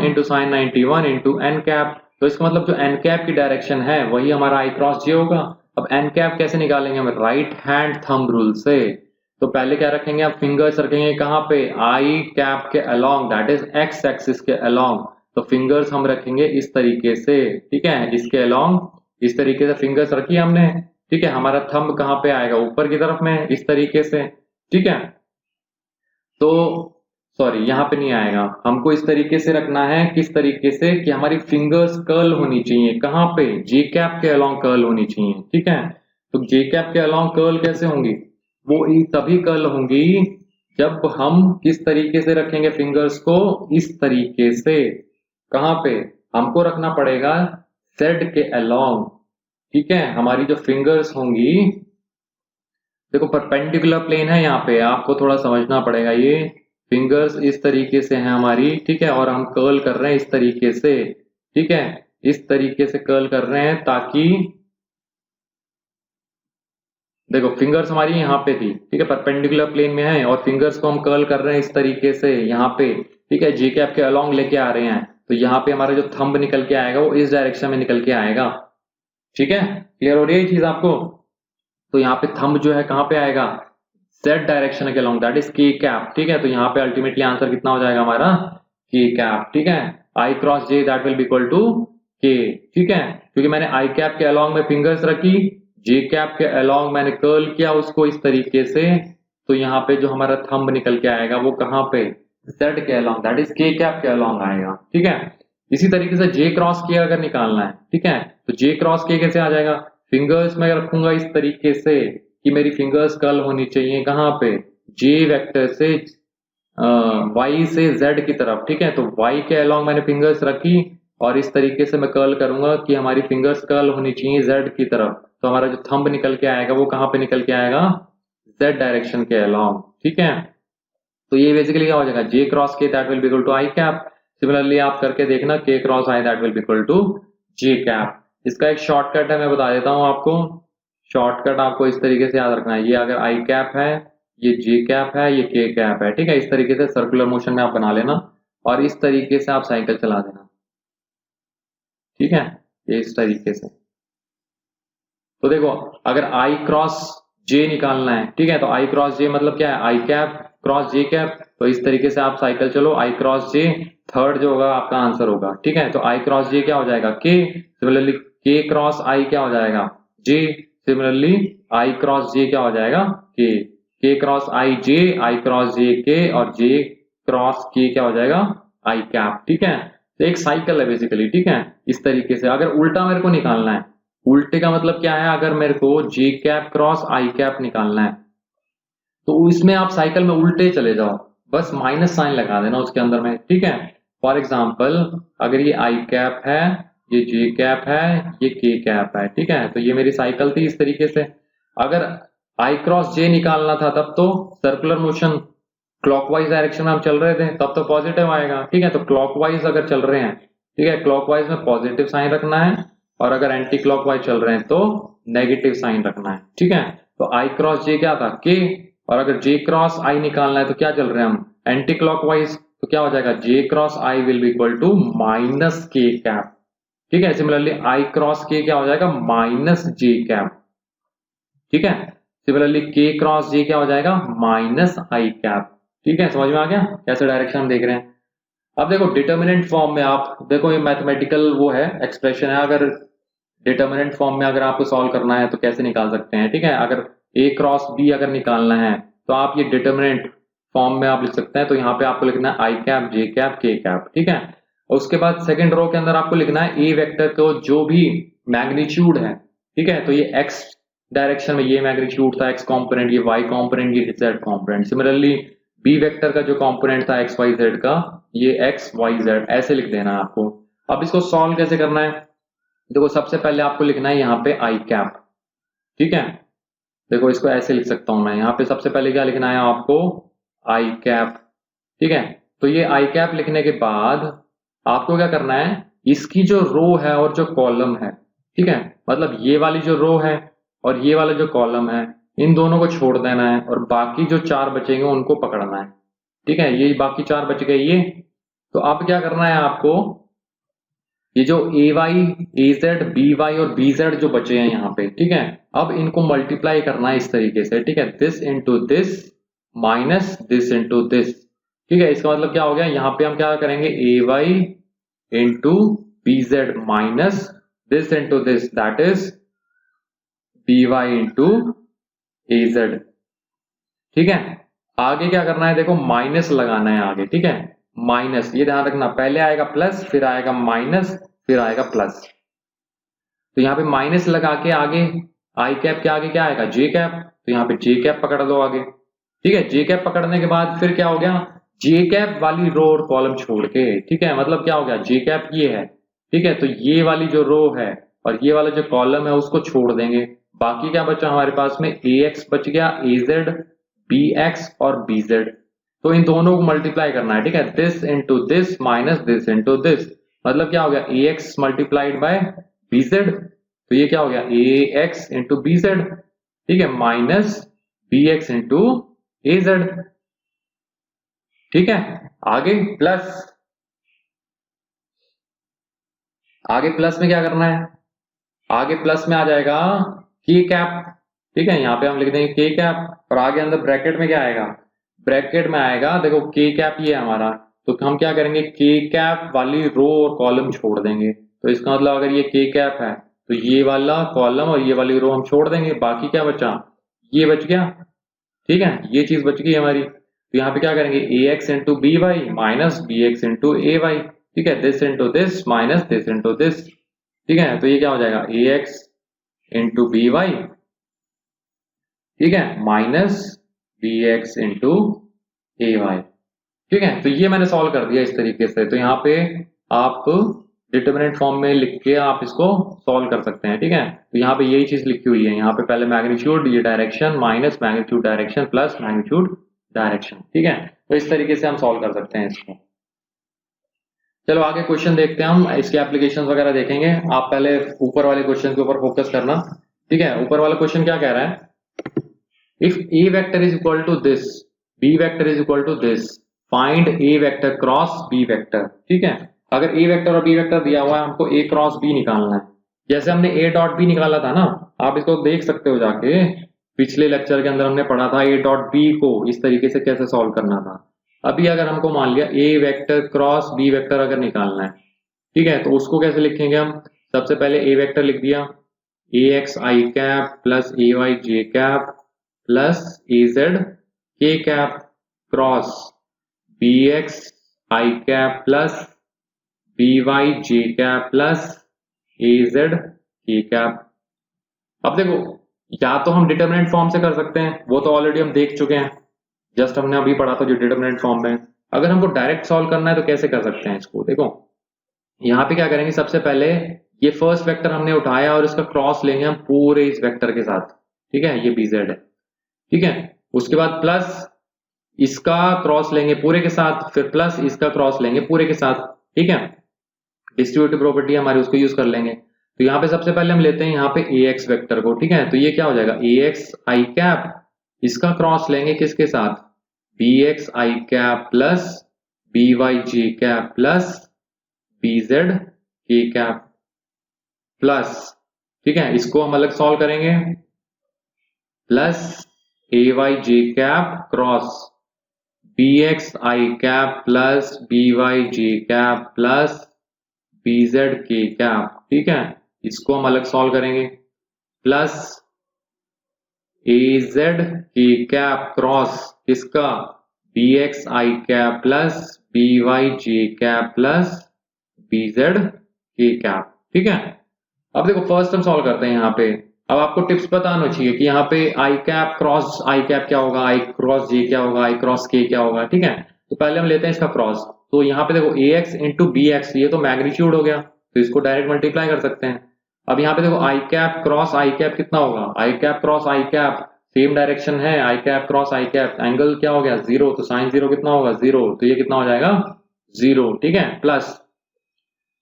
into sine 91 into n cap. तो इसका मतलब जो एन कैप की डायरेक्शन है वही हमारा आई क्रॉस जे होगा। अब एन कैप कैसे निकालेंगे हम, राइट हैंड थंब रूल से। तो पहले क्या रखेंगे, आप फिंगर्स रखेंगे कहाँ पे, आई कैप के along, that is x axis के अलोंग। तो फिंगर्स हम रखेंगे इस तरीके से। ठीक है, इसके अलोंग इस तरीके से फिंगर्स रखी हमने। ठीक है, हमारा थंब कहाँ पे आएगा, ऊपर की तरफ में इस तरीके से। ठीक है, तो सॉरी यहाँ पे नहीं आएगा, हमको इस तरीके से रखना है, किस तरीके से कि हमारी फिंगर्स कर्ल होनी चाहिए, कहाँ पे जे कैप के अलोंग कर्ल होनी चाहिए। ठीक है, तो जे कैप के अलोंग कर्ल कैसे होंगी, वो तभी कर्ल होंगी जब हम किस तरीके से रखेंगे फिंगर्स को, इस तरीके से। कहाँ पे हमको रखना पड़ेगा, जेड के अलोंग। ठीक है, हमारी जो फिंगर्स होंगी, देखो परपेंडिकुलर प्लेन है यहाँ पे, आपको थोड़ा समझना पड़ेगा, ये फिंगर्स इस तरीके से हैं हमारी। ठीक है, और हम कर्ल कर रहे हैं इस तरीके से। ठीक है, इस तरीके से कर्ल कर रहे हैं ताकि देखो फिंगर्स हमारी यहाँ पे थी। ठीक है, परपेंडिकुलर प्लेन में है और फिंगर्स को हम कर्ल कर रहे हैं इस तरीके से यहाँ पे। ठीक है, जी कैप के अलोंग लेके आ रहे हैं, तो यहाँ पे हमारा जो थंब निकल के आएगा वो इस डायरेक्शन में निकल के आएगा। ठीक है, क्लियर हो रही है ये चीज आपको। तो यहाँ पे थंब जो है कहाँ पे आएगा, z डायरेक्शन के अलोंग, दैट इज के कैप। ठीक है, तो यहाँ पे अल्टीमेटली आंसर कितना हो जाएगा हमारा के कैप। ठीक है, I cross J that will be equal to K. ठीक है, क्योंकि मैंने आई कैप के अलोंग में फिंगर्स रखी, जे कैप के अलोंग मैंने कर्ल किया उसको इस तरीके से, तो यहाँ पे जो हमारा थंब निकल के आएगा वो कहाँ पे, z के अलोंग, दैट इज के कैप के अलोंग आएगा। ठीक है, इसी तरीके से जे क्रॉस के अगर निकालना है, ठीक है, तो जे क्रॉस के कैसे आ जाएगा, फिंगर्स में रखूंगा इस तरीके से कि मेरी फिंगर्स कर्ल होनी चाहिए कहाँ पे, जे वेक्टर से y से z की तरफ। ठीक है, तो y के अलोंग मैंने फिंगर्स रखी और इस तरीके से मैं कर्ल करूंगा कि हमारी फिंगर्स कर्ल होनी चाहिए z की तरफ, तो हमारा जो थंब निकल के आएगा वो कहाँ पे निकल के आएगा, z डायरेक्शन के अलोंग, ठीक है। तो ये बेसिकली क्या हो जाएगा, j cross k that will be equal to i cap. Similarly आप करके देखना k cross i that will be equal to j cap. इसका एक शॉर्टकट है, मैं बता देता हूँ आपको। शॉर्टकट आपको इस तरीके से याद रखना है, ये अगर आई कैप है, ये j कैप है, ये k कैप है, ठीक है। इस तरीके से सर्कुलर मोशन में आप बना लेना और इस तरीके से आप साइकिल चला देना, ठीक है, ये इस तरीके से। तो देखो अगर आई क्रॉस जे निकालना है, ठीक है, तो आई क्रॉस जे मतलब क्या है, आई कैप क्रॉस जे कैप। तो इस तरीके से आप साइकिल चलो, आई क्रॉस जे, थर्ड जो होगा आपका आंसर होगा, ठीक है। तो आई क्रॉस जे क्या हो जाएगा, के। सिमिलरली के क्रॉस आई क्या हो जाएगा, जे। सिमिलरली आई क्रॉस जे क्या हो जाएगा, के क्रॉस आई जे, आई क्रॉस जे के, और जे क्रॉस के क्या हो जाएगा, आई कैप, ठीक है। तो एक साइकिल है बेसिकली, ठीक है। इस तरीके से अगर उल्टा मेरे को निकालना है, उल्टे का मतलब क्या है, अगर मेरे को जे कैप क्रॉस आई कैप निकालना है तो इसमें आप साइकिल में उल्टे चले जाओ, बस माइनस साइन लगा देना उसके अंदर में, ठीक है। फॉर एग्जाम्पल अगर ये आई कैप है, ये जे कैप है, ये के कैप है, ठीक है। तो ये मेरी साइकिल थी इस तरीके से। अगर आई क्रॉस जे निकालना था तब तो सर्कुलर मोशन क्लॉकवाइज डायरेक्शन में हम चल रहे थे, तब तो पॉजिटिव आएगा, ठीक है। तो क्लॉकवाइज अगर चल रहे हैं, ठीक है, क्लॉकवाइज में पॉजिटिव साइन रखना है, और अगर एंटी क्लॉकवाइज चल रहे हैं तो नेगेटिव साइन रखना है, ठीक है। तो आई क्रॉस जे क्या था, के, और अगर जे क्रॉस आई निकालना है तो क्या चल रहे हैं हम, एंटी क्लॉकवाइज, तो क्या हो जाएगा, J cross I will be equal to minus K cap, ठीक है। सिमिलरली आई क्रॉस के क्या हो जाएगा, माइनस जे कैप, ठीक है। सिमिलरली के क्रॉस जे क्या हो जाएगा, माइनस आई कैप, ठीक है। समझ में आ गया कैसे डायरेक्शन हम देख रहे हैं। अब देखो डिटर्मिनेंट फॉर्म में आप देखो, ये मैथमेटिकल वो है, एक्सप्रेशन है। अगर डिटर्मिनेंट फॉर्म में अगर आपको सॉल्व करना है तो कैसे निकाल सकते हैं, ठीक है। अगर ए क्रॉस बी अगर निकालना है तो आप ये डिटर्मिनेंट फॉर्म में आप लिख सकते हैं। तो यहाँ पे आपको लिखना है आई कैप, जे कैप, के कैप, ठीक है। और उसके बाद सेकंड रो के अंदर आपको लिखना है ए वेक्टर को जो भी मैग्नीट्यूड है, ठीक है। तो ये एक्स डायरेक्शन में ये मैग्नीट्यूड था, एक्स कॉम्पोनेंट, ये वाई कॉम्पोनेंट, ये z component. Similarly b vector का जो कॉम्पोनेंट था एक्स वाई जेड का, ये एक्स वाई जेड ऐसे लिख देना है आपको। अब इसको सॉल्व कैसे करना है, देखो सबसे पहले आपको लिखना है यहाँ पे आई कैप, ठीक है। देखो इसको ऐसे लिख सकता हूं मैं, यहाँ पे सबसे पहले क्या लिखना है आपको, आई कैप, ठीक है। तो ये आई कैप लिखने के बाद आपको क्या करना है, इसकी जो रो है और जो कॉलम है, ठीक है, मतलब ये वाली जो रो है और ये वाला जो कॉलम है, इन दोनों को छोड़ देना है और बाकी जो चार बचेंगे उनको पकड़ना है, ठीक है। ये बाकी चार बच गए ये। तो अब क्या करना है आपको, ये जो ए वाई, ए जेड, बी वाई और बी जेड जो बचे हैं यहाँ पे, ठीक है, अब इनको मल्टीप्लाई करना है इस तरीके से, ठीक है। This into this minus this into this, ठीक है। इसका मतलब क्या हो गया, यहाँ पे हम क्या करेंगे, A Y into B Z minus this into this, that is B Y into A Z, ठीक है। आगे क्या करना है, देखो माइनस लगाना है आगे, ठीक है। माइनस, ये ध्यान रखना, पहले आएगा प्लस, फिर आएगा माइनस, फिर आएगा प्लस। तो यहाँ पे माइनस लगा के आगे आई कैप के आगे क्या आएगा, जे कैप। तो यहाँ पे जे कैप पकड़ लो आगे, ठीक है। जे कैप पकड़ने के बाद फिर क्या हो गया, जे कैप वाली रो और कॉलम छोड़ के, ठीक है, मतलब क्या हो गया, जे कैप ये है, ठीक है। तो ये वाली जो रो है और ये वाला जो कॉलम है उसको छोड़ देंगे। बाकी क्या बचा हमारे पास में, ए एक्स बच गया, ए जेड, बी एक्स और बी जेड। तो इन दोनों को मल्टीप्लाई करना है, ठीक है। This into this minus this into this, मतलब क्या हो गया, A X multiplied by B Z. तो ये क्या हो गया, A X into B Z, ठीक है, minus B X into A Z, ठीक है। आगे प्लस, आगे प्लस में क्या करना है, आगे प्लस में आ जाएगा के कैप, ठीक है। यहाँ पे हम लिख देंगे के कैप और आगे अंदर ब्रैकेट में क्या आएगा, ब्रैकेट में आएगा, देखो के कैप ये है हमारा, तो हम क्या करेंगे, के कैप वाली रो और कॉलम छोड़ देंगे। तो इसका मतलब अगर ये के कैप है तो ये वाला कॉलम और ये वाली रो हम छोड़ देंगे, बाकी क्या बचा, ये बच गया, ठीक है, ये चीज बच गई हमारी। तो यहाँ पे क्या करेंगे, A X into B Y minus B X into A Y, ठीक है, this into this minus this into this, ठीक है। तो ये क्या हो जाएगा, A X into B Y, ठीक है, minus B X into A Y, ठीक है। तो ये मैंने सॉल्व कर दिया इस तरीके से। तो यहाँ पे आप डिटरमिनेंट फॉर्म में लिख के आप इसको सॉल्व कर सकते हैं, ठीक है। तो यहाँ पे यही चीज लिखी हुई है, यहाँ पे पहले मैग्नीट्यूड ये direction minus magnitude direction plus magnitude direction, ठीक है। तो इस तरीके से हम सॉल्व कर सकते हैं इसको। चलो आगे क्वेश्चन देखते हैं, हम इसके एप्लीकेशन वगैरह देखेंगे। आप पहले ऊपर वाले क्वेश्चन के ऊपर फोकस करना, ठीक है। ऊपर वाला क्वेश्चन क्या कह रहा है, if a vector is equal to this, b vector is equal to this, find a vector cross B vector, ठीक है। अगर ए वेक्टर और बी वेक्टर दिया हुआ है, हमको ए क्रॉस बी निकालना है। जैसे हमने ए डॉट बी निकाला था ना, आप इसको देख सकते हो जाके, पिछले लेक्चर के अंदर हमने पढ़ा था ए डॉट बी को इस तरीके से कैसे सॉल्व करना था। अभी अगर हमको मान लिया ए वेक्टर क्रॉस बी वेक्टर अगर निकालना है, ठीक है, तो उसको कैसे लिखेंगे हम। सबसे पहले ए वेक्टर लिख दिया, ए एक्स आई कैप प्लस ए वाई जे कैप प्लस ए जेड के कैप क्रॉस बी एक्स आई कैप प्लस बी वाई जे कैप प्लस ए जेड के कैप। अब देखो, या तो हम डिटरमिनेंट फॉर्म से कर सकते हैं, वो तो ऑलरेडी हम देख चुके हैं, जस्ट हमने अभी पढ़ा था जो डिटरमिनेंट फॉर्म में। अगर हमको डायरेक्ट सॉल्व करना है तो कैसे कर सकते हैं इसको, देखो यहाँ पे क्या करेंगे, सबसे पहले ये फर्स्ट वेक्टर हमने उठाया और इसका क्रॉस लेंगे हम पूरे इस वेक्टर के साथ, ठीक है, ये बीजेड है, ठीक है। उसके बाद प्लस इसका क्रॉस लेंगे पूरे के साथ, फिर प्लस इसका क्रॉस लेंगे पूरे के साथ, ठीक है। डिस्ट्रीब्यूटिव प्रॉपर्टी हमारी उसको यूज कर लेंगे। तो यहाँ पे सबसे पहले हम लेते हैं यहाँ पे ए एक्स वेक्टर को, ठीक है। तो ये क्या हो जाएगा, ए एक्स आई कैप, इसका क्रॉस लेंगे किसके साथ, बी एक्स आई कैप प्लस बी वाई जे कैप प्लस बी जेड के कैप प्लस, ठीक है, इसको हम अलग सॉल्व करेंगे, प्लस ए वाई जे कैप क्रॉस बी एक्स आई कैप प्लस बी वाई जे कैप प्लस बी जेड के कैप, ठीक है, इसको हम अलग सॉल्व करेंगे, प्लस ए जेड के कैप क्रॉस किसका, बी एक्स आई कैप प्लस बी वाई जे कैप प्लस बी जेड के कैप, ठीक है। अब देखो फर्स्ट हम सॉल्व करते हैं यहाँ पे। अब आपको टिप्स पता होना चाहिए कि यहाँ पे i cap cross i cap क्या होगा, आई क्रॉस जे क्या होगा, आई क्रॉस के क्या होगा, ठीक है। तो पहले हम लेते हैं इसका क्रॉस। तो यहाँ पे देखो ए एक्स इंटू बी एक्स, ये तो मैग्नीट्यूड हो गया, तो इसको डायरेक्ट मल्टीप्लाई कर सकते हैं। अब यहाँ पे देखो i cap cross i cap कितना होगा, आई cap cross i cap same direction है, आई cap cross i cap, angle क्या हो गया, जीरो, तो साइन जीरो कितना होगा, जीरो, तो ये कितना हो जाएगा, जीरो, ठीक है। प्लस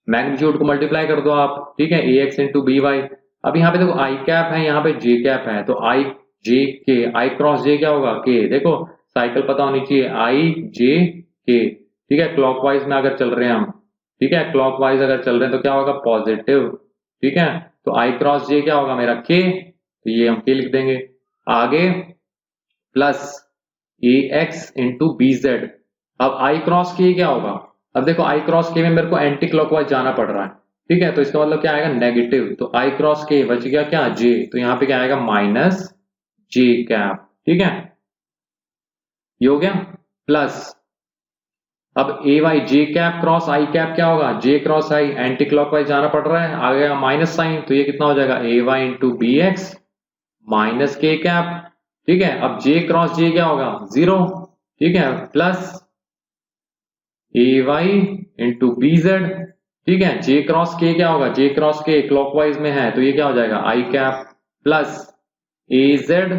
मैग्नीट्यूड को मल्टीप्लाई कर दो आप, ठीक है, ए एक्स इंटू बी वाई। अब यहाँ पे देखो आई कैप है, यहाँ पे जे कैप है, तो आई जे के, आई क्रॉस जे क्या होगा, के, देखो साइकिल पता होनी चाहिए, आई जे के, ठीक है। क्लॉकवाइज में अगर चल रहे हैं हम, ठीक है, क्लॉकवाइज अगर चल रहे हैं तो क्या होगा, पॉजिटिव, ठीक है। तो आई क्रॉस जे क्या होगा मेरा, के, तो ये हम के लिख देंगे। आगे प्लस ए एक्स इंटू बी जेड। अब आई क्रॉस के क्या होगा, अब देखो आई क्रॉस के में मेरे को एंटी क्लॉकवाइज जाना पड़ रहा है, ठीक है, तो इसका मतलब क्या आएगा, नेगेटिव, तो आई क्रॉस के बच गया क्या, जे, तो यहाँ पे क्या आएगा, माइनस जे कैप, ठीक है, ये हो गया। प्लस अब ए Y J cap cross i cap क्या होगा, जे क्रॉस आई, एंटी क्लॉकवाइज जाना पड़ रहा है, आ गया माइनस साइन, तो ये कितना हो जाएगा, A Y into B X minus K cap, ठीक है। अब जे क्रॉस जे क्या होगा, जीरो, ठीक है, प्लस ए वाई इंटू बी जेड, ठीक है, जे क्रॉस के क्या होगा, जे क्रॉस के क्लॉकवाइज में है, तो ये क्या हो जाएगा, i cap plus A Z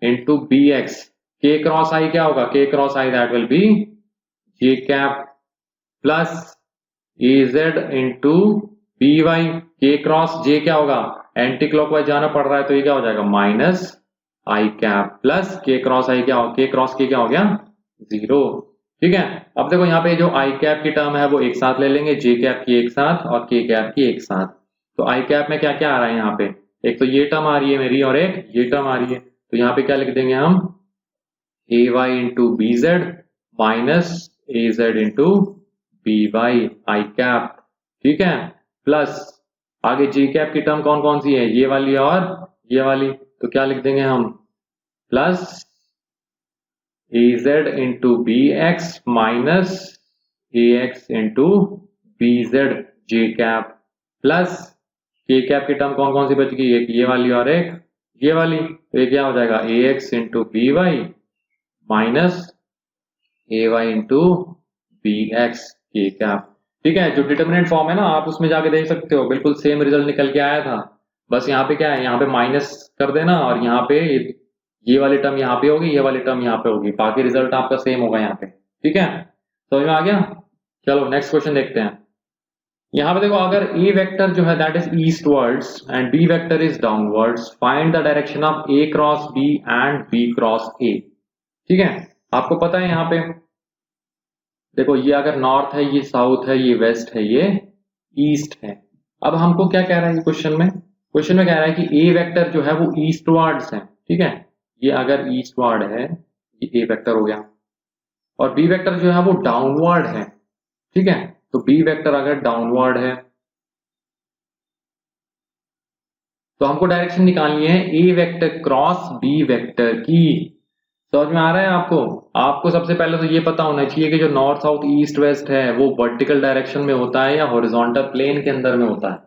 into B x, k cross i क्या होगा, k cross i that will be j cap plus A Z into B y, k cross j क्या होगा, एंटी क्लॉकवाइज जाना पड़ रहा है, तो ये क्या हो जाएगा, माइनस आई कैप प्लस के क्रॉस आई क्या हो, के क्रॉस के क्या हो गया, जीरो, ठीक है। अब देखो यहाँ पे जो आई कैप की टर्म है वो एक साथ ले लेंगे, जे कैप की एक साथ और के कैप की एक साथ। तो आई कैप में क्या क्या आ रहा है यहाँ पे, एक तो ये टर्म आ रही है मेरी और एक ये टर्म आ रही है, तो यहाँ पे क्या लिख देंगे हम, A Y into B Z minus A Z into B Y I cap, ठीक है, प्लस आगे जे कैप की टर्म कौन कौन सी है, ये वाली और ये वाली, तो क्या लिख देंगे हम, plus A Z into B X minus A X into B Z J cap, plus K cap की टर्म कौन कौन सी बच गई, एक ये वाली और एक ये वाली, तो ये क्या हो जाएगा, A X into B Y minus A Y into B x K cap. ठीक है, जो डिटरमिनेंट फॉर्म है ना, आप उसमें जाके देख सकते हो, बिल्कुल सेम रिजल्ट निकल के आया था। बस यहाँ पे क्या है, यहाँ पे माइनस कर देना और यहाँ पे ये वाली टर्म यहाँ पे होगी, ये वाली टर्म यहाँ पे होगी, बाकी रिजल्ट आपका सेम होगा यहाँ पे। ठीक है, समझ में आ गया। चलो नेक्स्ट क्वेश्चन देखते हैं। यहाँ पे देखो, अगर ए वेक्टर जो है that is eastwards and B vector is downwards, find the direction of A cross b and b cross a. ठीक है, आपको पता है यहाँ पे देखो, ये अगर नॉर्थ है, ये साउथ है, ये वेस्ट है, ये ईस्ट है। अब हमको क्या कह रहा है क्वेश्चन में, क्वेश्चन में कह रहा है कि ए वेक्टर जो है वो ईस्टवर्ड्स है। ठीक है, ये अगर ईस्टवर्ड है, ये ए वेक्टर हो गया, और बी वेक्टर जो है वो डाउनवर्ड है। ठीक है, तो बी वेक्टर अगर डाउनवर्ड है तो हमको डायरेक्शन निकालनी है ए वेक्टर क्रॉस बी वेक्टर की। समझ में आ रहा है आपको। आपको सबसे पहले तो ये पता होना चाहिए कि जो नॉर्थ साउथ ईस्ट वेस्ट है वो वर्टिकल डायरेक्शन में होता है या हॉरिजॉन्टल प्लेन के अंदर में होता है,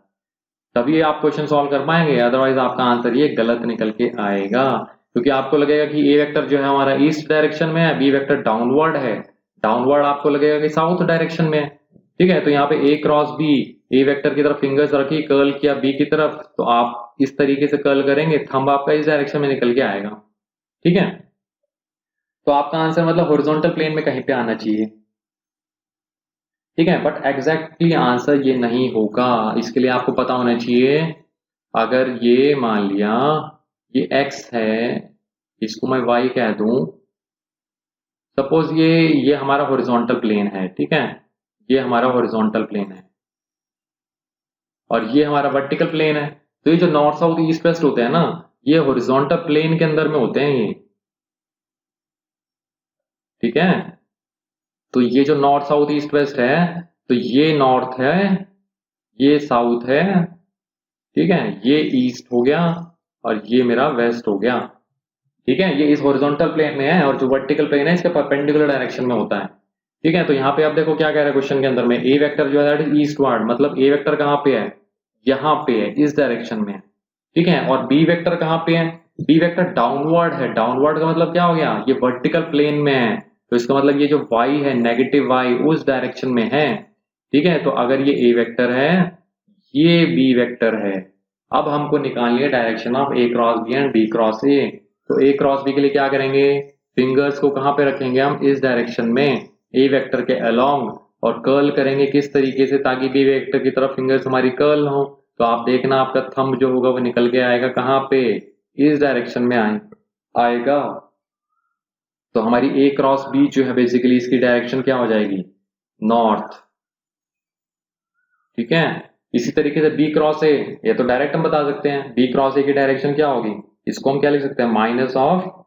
तभी आप क्वेश्चन सॉल्व कर पाएंगे, अदरवाइज आपका आंसर ये गलत निकल के आएगा। क्योंकि आपको लगेगा कि ए वेक्टर जो है हमारा ईस्ट डायरेक्शन में है, बी वेक्टर डाउनवर्ड है, डाउनवर्ड आपको लगेगा कि साउथ डायरेक्शन में है। ठीक है, तो यहाँ पे ए क्रॉस बी, ए वेक्टर की तरफ फिंगर्स रखी, कर्ल किया बी की तरफ, तो आप इस तरीके से कर्ल करेंगे, थंब आपका इस डायरेक्शन में निकल के आएगा। ठीक है, तो आपका आंसर मतलब हॉरिजॉन्टल प्लेन में कहीं पे आना चाहिए। ठीक है, बट एग्जैक्टली आंसर ये नहीं होगा, इसके लिए आपको पता होना चाहिए, अगर ये मान लिया ये x है, इसको मैं y कह दूं, सपोज ये हमारा हॉरिजॉन्टल प्लेन है। ठीक है, ये हमारा हॉरिजॉन्टल प्लेन है और ये हमारा वर्टिकल प्लेन है। तो ये जो नॉर्थ साउथ ईस्ट वेस्ट होते हैं ना, ये हॉरिजॉन्टल प्लेन के अंदर में होते हैं ये। ठीक है, तो ये जो नॉर्थ साउथ ईस्ट वेस्ट है, तो ये नॉर्थ है, ये साउथ है, ठीक है, ये ईस्ट हो गया और ये मेरा वेस्ट हो गया। ठीक है, ये इस हॉरिजॉन्टल प्लेन में है और जो वर्टिकल प्लेन है इसके परपेंडिकुलर डायरेक्शन में होता है। ठीक है, तो यहाँ पे आप देखो क्या कह रहा है क्वेश्चन के अंदर में, ए वेक्टर जो है दैट इज ईस्टवर्ड, मतलब ए वेक्टर कहाँ पे है, यहाँ पे है, इस डायरेक्शन में है। ठीक है, और बी वेक्टर कहाँ पे है, बी वेक्टर डाउनवर्ड है। डाउनवर्ड का मतलब क्या हो गया, ये वर्टिकल प्लेन में है, तो इसका मतलब ये जो y है नेगेटिव y उस डायरेक्शन में है। ठीक है, तो अगर ये a वेक्टर है, ये b वेक्टर है, अब हमको निकालनी है direction of a cross b and b cross a। तो a क्रॉस b के लिए क्या करेंगे, फिंगर्स को कहाँ पे रखेंगे हम, इस डायरेक्शन में a वेक्टर के अलोंग, और कर्ल करेंगे किस तरीके से, ताकि b वेक्टर की तरफ फिंगर्स हमारी कर्ल हो। तो आप देखना आपका थंब जो होगा वो निकल के आएगा कहाँ पे, इस डायरेक्शन में आएगा। तो हमारी ए क्रॉस बी जो है बेसिकली इसकी डायरेक्शन क्या हो जाएगी, नॉर्थ। ठीक है, इसी तरीके से बी क्रॉस ए, ये तो डायरेक्ट हम बता सकते हैं, बी क्रॉस ए की डायरेक्शन क्या होगी, इसको हम क्या लिख सकते हैं, minus of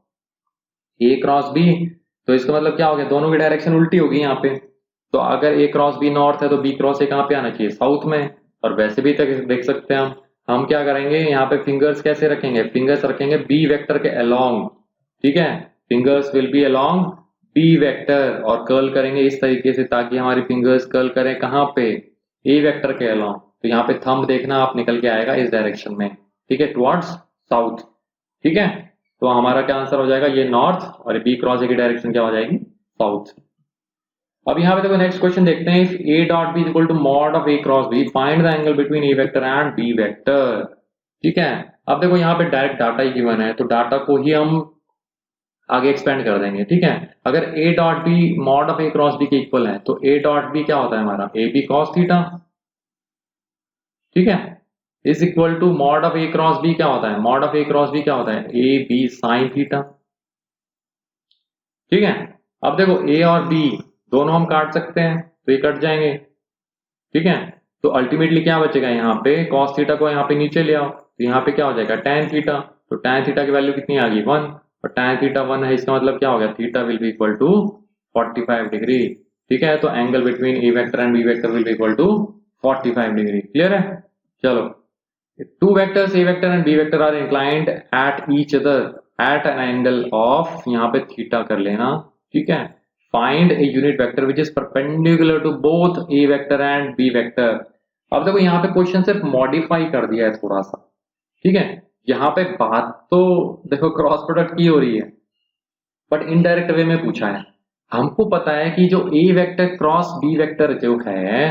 A cross B. तो इसका मतलब क्या हो गया, दोनों की डायरेक्शन उल्टी होगी यहाँ पे। तो अगर ए क्रॉस बी नॉर्थ है तो बी क्रॉस ए कहाँ पे आना चाहिए, साउथ में। और वैसे भी तक देख सकते हैं हम क्या करेंगे, यहाँ पे फिंगर्स कैसे रखेंगे, फिंगर्स रखेंगे बी वेक्टर के अलोंग। ठीक है, fingers will be along b vector, और कर्ल करेंगे इस तरीके से ताकि हमारी फिंगर्स कर्ल करें कहाँ पे, ए वेक्टर के अलोंग। तो यहाँ पे थंब देखना आप निकल के आएगा इस डायरेक्शन में। ठीक है, टुवर्ड्स साउथ। ठीक है, तो हमारा क्या आंसर हो जाएगा, ये नॉर्थ, और बी क्रॉस ए की डायरेक्शन क्या हो जाएगी, साउथ। अब यहाँ पे देखो नेक्स्ट क्वेश्चन देखते हैं, if a dot b equal to mod of A cross b, find the angle between A vector and B vector. ठीक है, अब देखो यहाँ पे डायरेक्ट डाटा ही गिवन है, तो डाटा को ही हम आगे एक्सपेंड कर देंगे। ठीक है, अगर a dot b mod of A cross b के इक्वल है, तो ए डॉट बी क्या होता है हमारा, ए बी कॉस थीटा। ठीक है, is equal to mod of A cross B क्या होता है, mod of A cross B क्या होता है, ए बी साइन थीटा। ठीक है, अब देखो ए और बी दोनों हम काट सकते हैं, तो ये कट जाएंगे। ठीक है, तो अल्टीमेटली क्या बचेगा, यहाँ पे cos थीटा को यहाँ पे नीचे ले आओ, तो यहाँ पे क्या हो जाएगा tan थीटा। तो tan थीटा की वैल्यू कितनी आ गई, 1, और tan थीटा 1 है, इसका मतलब क्या हो गया, theta will be equal to 45 degree. ठीक है, तो angle between A vector and B vector will be equal to 45 degree. Clear है। चलो, two vectors a vector and B vector are inclined at each other at an angle of, यहाँ पे theta कर लेना। ठीक है, find a unit vector which is perpendicular to both a vector and B vector. अब देखो यहाँ पे क्वेश्चन सिर्फ मॉडिफाई कर दिया है थोड़ा सा। ठीक है, यहाँ पे बात तो देखो क्रॉस प्रोडक्ट की हो रही है, बट इनडायरेक्ट वे में पूछा है। हमको पता है कि जो ए वेक्टर क्रॉस बी वेक्टर जो है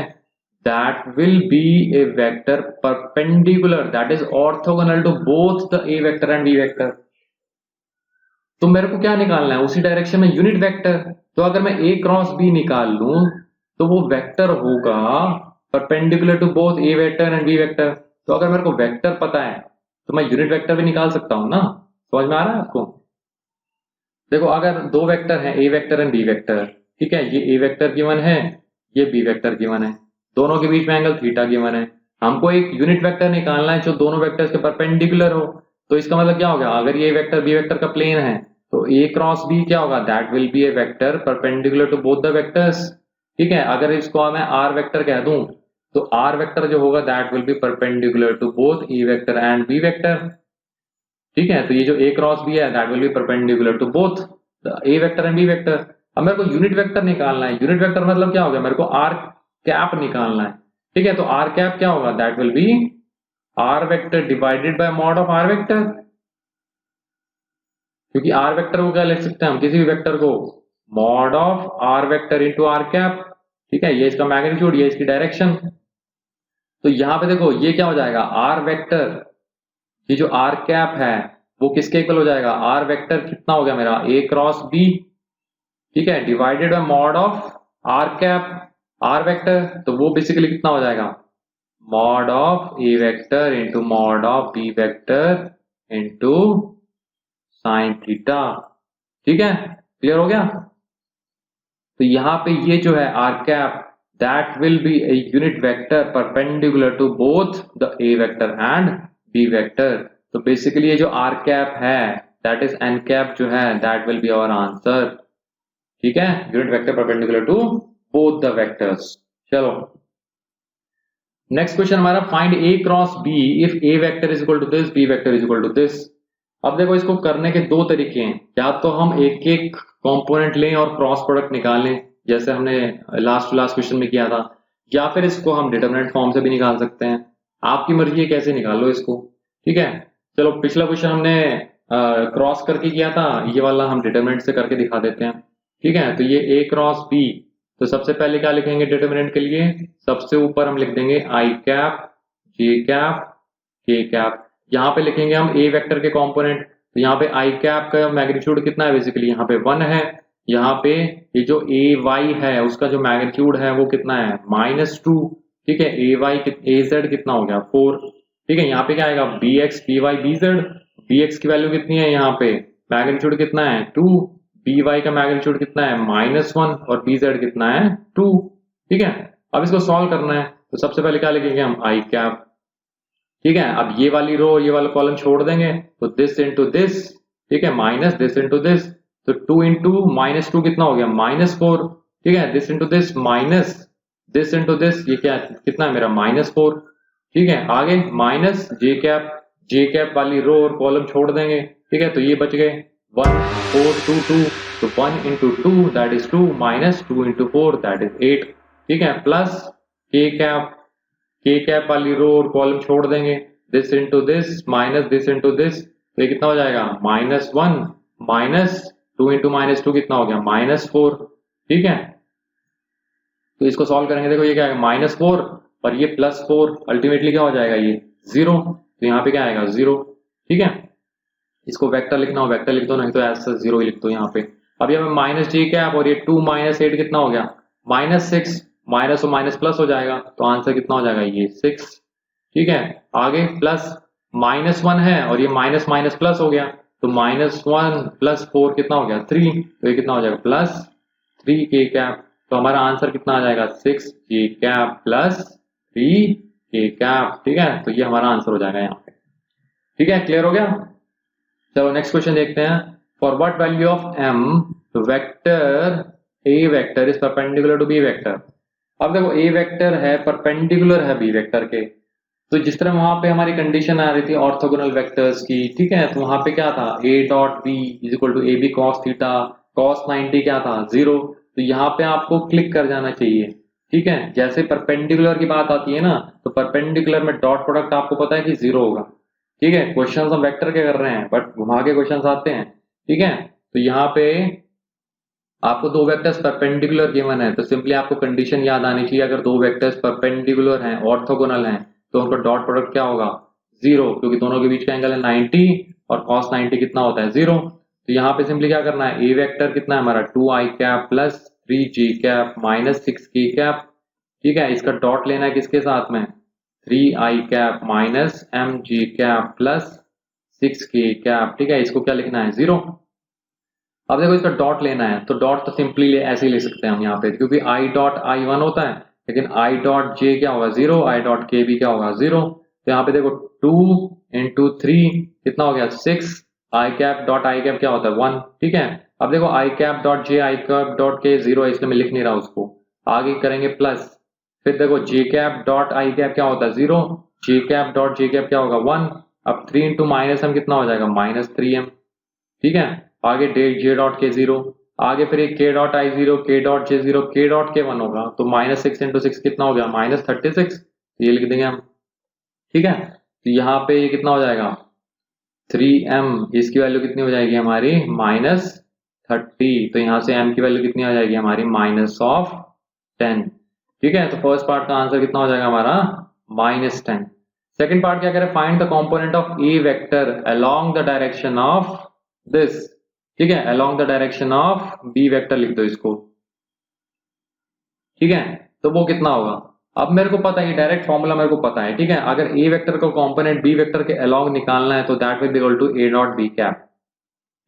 that will be a vector perpendicular that is orthogonal to both the a vector and b vector। तो मेरे को क्या निकालना है, उसी डायरेक्शन में यूनिट वेक्टर। तो अगर मैं a क्रॉस b निकाल लूं तो वो वेक्टर होगा perpendicular to both a vector and b vector. तो अगर मेरे को वेक्टर पता है तो मैं यूनिट वेक्टर भी निकाल सकता हूं ना। समझ में आ रहा है आपको? देखो अगर दो वेक्टर हैं a vector and b vector, ठीक है, ये a वेक्टर गिवन है, ये b वेक्टर गिवन है, दोनों के बीच में एंगल थीटा गिवन है। हमको एक यूनिट वेक्टर निकालना है जो दोनों वेक्टर्स के परपेंडिकुलर हो। तो इसका मतलब क्या हो गया, अगर ये वेक्टर b वेक्टर का प्लेन है तो a क्रॉस b क्या होगा, that will be a vector perpendicular to both the vectors. ठीक है, अगर इसको मैं r वेक्टर कह दूं तो r वेक्टर जो होगा that will be perpendicular to both a vector and b vector. ठीक है, तो ये जो a क्रॉस b है that will be perpendicular to both a vector and b vector. अब मेरे को यूनिट वेक्टर निकालना है। यूनिट वेक्टर मतलब क्या हो गया, मेरे को r कैप निकालना है। ठीक है, तो r कैप क्या होगा, that will B r vector divided by mod of r vector. क्योंकि r वेक्टर को क्या लिख सकते हैं हम, किसी भी वेक्टर को mod of r vector into r cap. ठीक है, ये इसका मैग्नीट्यूड, ये इसकी डायरेक्शन। तो यहां पे देखो ये क्या हो जाएगा, r वेक्टर, ये जो r कैप है वो किसके इक्वल हो जाएगा, r वेक्टर कितना हो गया मेरा, a क्रॉस b, ठीक है, divided by mod of r cap r vector. तो वो बेसिकली कितना हो जाएगा, mod of a vector into mod of b vector into sine theta. ठीक है, क्लियर हो गया? तो यहां पे ये जो है r cap that will be a unit vector perpendicular to both the a vector and b vector. तो बेसिकली ये जो r कैप है दैट इज n कैप जो है that will be our answer. ठीक है, unit vector perpendicular to both the vectors. चलो next question हमारा, find a cross b if a vector is equal to this, b vector is equal to this. अब देखो इसको करने के दो तरीके हैं, या तो हम एक एक कंपोनेंट लें और क्रॉस प्रोडक्ट निकालें जैसे हमने लास्ट क्वेश्चन में किया था, या फिर इसको हम डिटरमिनेंट फॉर्म से भी निकाल सकते हैं। आपकी मर्जी है कैसे निकाल लो इसको। ठीक है, चलो पिछला क्वेश्चन हमने क्रॉस करके किया था, ये वाला हम डिटरमिनेंट से करके दिखा देते हैं। ठीक है, तो ये a क्रॉस b, तो सबसे पहले क्या लिखेंगे डिटरमिनेंट के लिए, सबसे ऊपर हम लिख देंगे i cap j cap k cap. यहाँ पे लिखेंगे हम a वेक्टर के कंपोनेंट, तो यहाँ पे i कैप का मैग्नीट्यूड कितना है, बेसिकली यहाँ पे 1 है। यहाँ पे ये जो a y है उसका जो मैग्नीट्यूड है वो कितना है, -2। ठीक है, a z कितना हो गया 4। ठीक है, यहाँ पे क्या आएगा bx by bz, bx की वैल्यू कितनी है, यहाँ पे मैग्नीट्यूड कितना है 2, by का मैग्नीट्यूड कितना है -1 और bz कितना है 2। ठीक है, अब इसको सॉल्व करना है तो सबसे पहले क्या लिखेंगे हम i कैप। ठीक है, अब ये वाली रो ये वाला कॉलम छोड़ देंगे तो दिस इंटू दिस, ठीक है, माइनस दिस इंटू दिस, तो 2 इंटू -2 कितना हो गया -4। ठीक है, this into this minus this into this, ये क्या कितना है मेरा -4। ठीक है, आगे माइनस जे कैप वाली रो और कॉलम छोड़ देंगे। ठीक है, तो ये बच गए 1 4 2 2, तो 1 into 2 that is 2 minus 2 into 4 that is 8। ठीक है, प्लस के कैप वाली रो और कॉलम छोड़ देंगे, this into this minus this into this, तो ये कितना हो जाएगा -1 माइनस 2 इंटू -2 कितना हो गया -4। ठीक है, तो इसको सॉल्व करेंगे, देखो ये क्या आएगा -4 और ये +4, अल्टीमेटली क्या हो जाएगा ये 0, तो यहाँ पे क्या आएगा 0। ठीक है, इसको वेक्टर लिखना हो वेक्टर लिख दो, नहीं तो ऐसा 0 ही लिख दो यहाँ पे। अब यहाँ पे माइनस जे कैप और ये 2 - 8 कितना हो गया -6, माइनस और माइनस प्लस हो जाएगा, तो आंसर कितना हो जाएगा ये 6। ठीक है, आगे प्लस -1 है और ये माइनस माइनस प्लस हो गया, तो -1 + 4 कितना हो गया 3, तो ये कितना हो जाएगा +3 के कैप। तो हमारा आंसर कितना आ जाएगा 6 के कैप + 3 के कैप। ठीक है, तो ये हमारा आंसर हो जाएगा यहाँ पे। ठीक है, क्लियर हो गया? चलो नेक्स्ट क्वेश्चन देखते हैं, for what value of m vector a vector is perpendicular to b vector. अब देखो a वेक्टर है परपेंडिकुलर है b वेक्टर के, तो जिस तरह वहां पे हमारी कंडीशन आ रही थी ऑर्थोगोनल वेक्टर्स की, ठीक है, तो वहां पे क्या था a dot b is equal to ab cos theta, cos 90 क्या था 0, तो यहाँ पे आपको क्लिक कर जाना चाहिए। ठीक है, जैसे परपेंडिकुलर की बात आती है ना, तो परपेंडिकुलर में डॉट प्रोडक्ट आपको पता है कि 0 होगा। ठीक है, क्वेश्चन हम वेक्टर के कर रहे हैं बट घुमा के क्वेश्चन आते हैं। ठीक है, तो यहाँ पे आपको दो वेक्टर्स परपेंडिकुलर गिवन है तो सिंपली आपको कंडीशन याद आनी चाहिए, अगर दो वेक्टर्स परपेंडिकुलर हैं, ऑर्थोगोनल हैं, तो उनका डॉट प्रोडक्ट क्या होगा 0, क्योंकि दोनों के बीच का एंगल है 90 और cos 90 कितना होता है 0। तो यहाँ पे सिंपली क्या करना है, ए वेक्टर कितना है हमारा 2i cap plus 3j cap minus 6k cap, ठीक है। इसका डॉट लेना है किसके साथ में 3i cap minus mj cap plus 6k cap, ठीक है। इसको क्या लिखना है 0। अब देखो इसका डॉट लेना है तो डॉट तो सिंपली ऐसे ही ले सकते हैं हम यहाँ पे, क्योंकि i डॉट i1 होता है, लेकिन i डॉट j क्या होगा 0, i डॉट k भी क्या होगा 0। तो यहाँ पे देखो 2 इंटू 3 कितना हो गया 6, i cap dot i cap क्या होता है 1, ठीक है। अब देखो i cap dot j i cap dot k 0 है, इसलिए मैं लिख नहीं रहा उसको, आगे करेंगे प्लस, फिर देखो j cap dot i cap क्या होता है 0, j cap dot j cap क्या होगा 1। अब 3 इंटू माइनस m कितना हो जाएगा माइनस 3m, ठीक है। आगे j डॉट k 0, आगे फिर एक k dot i 0, k dot j 0, k dot k 1 होगा, तो माइनस 6 इंटू 6 कितना हो गया माइनस 36, ये लिख देंगे हम, ठीक है। तो यहाँ पे ये कितना हो जाएगा 3m, इसकी वैल्यू कितनी हो जाएगी हमारी माइनस 30, तो यहाँ से m की वैल्यू कितनी हो जाएगी हमारी माइनस ऑफ 10, ठीक है। तो फर्स्ट पार्ट का आंसर कितना हो जाएगा हमारा माइनस 10। सेकेंड पार्ट क्या कह रहे हैं, find the component of A vector along the direction of this, ठीक है, along the direction of B vector लिख दो इसको, ठीक है। तो वो कितना होगा, अब मेरे को पता है, ये डायरेक्ट फॉर्मूला मेरे को पता है, ठीक है। अगर ए वेक्टर का कंपोनेंट बी वेक्टर के अलोंग निकालना है तो that will be equal to a dot b cap,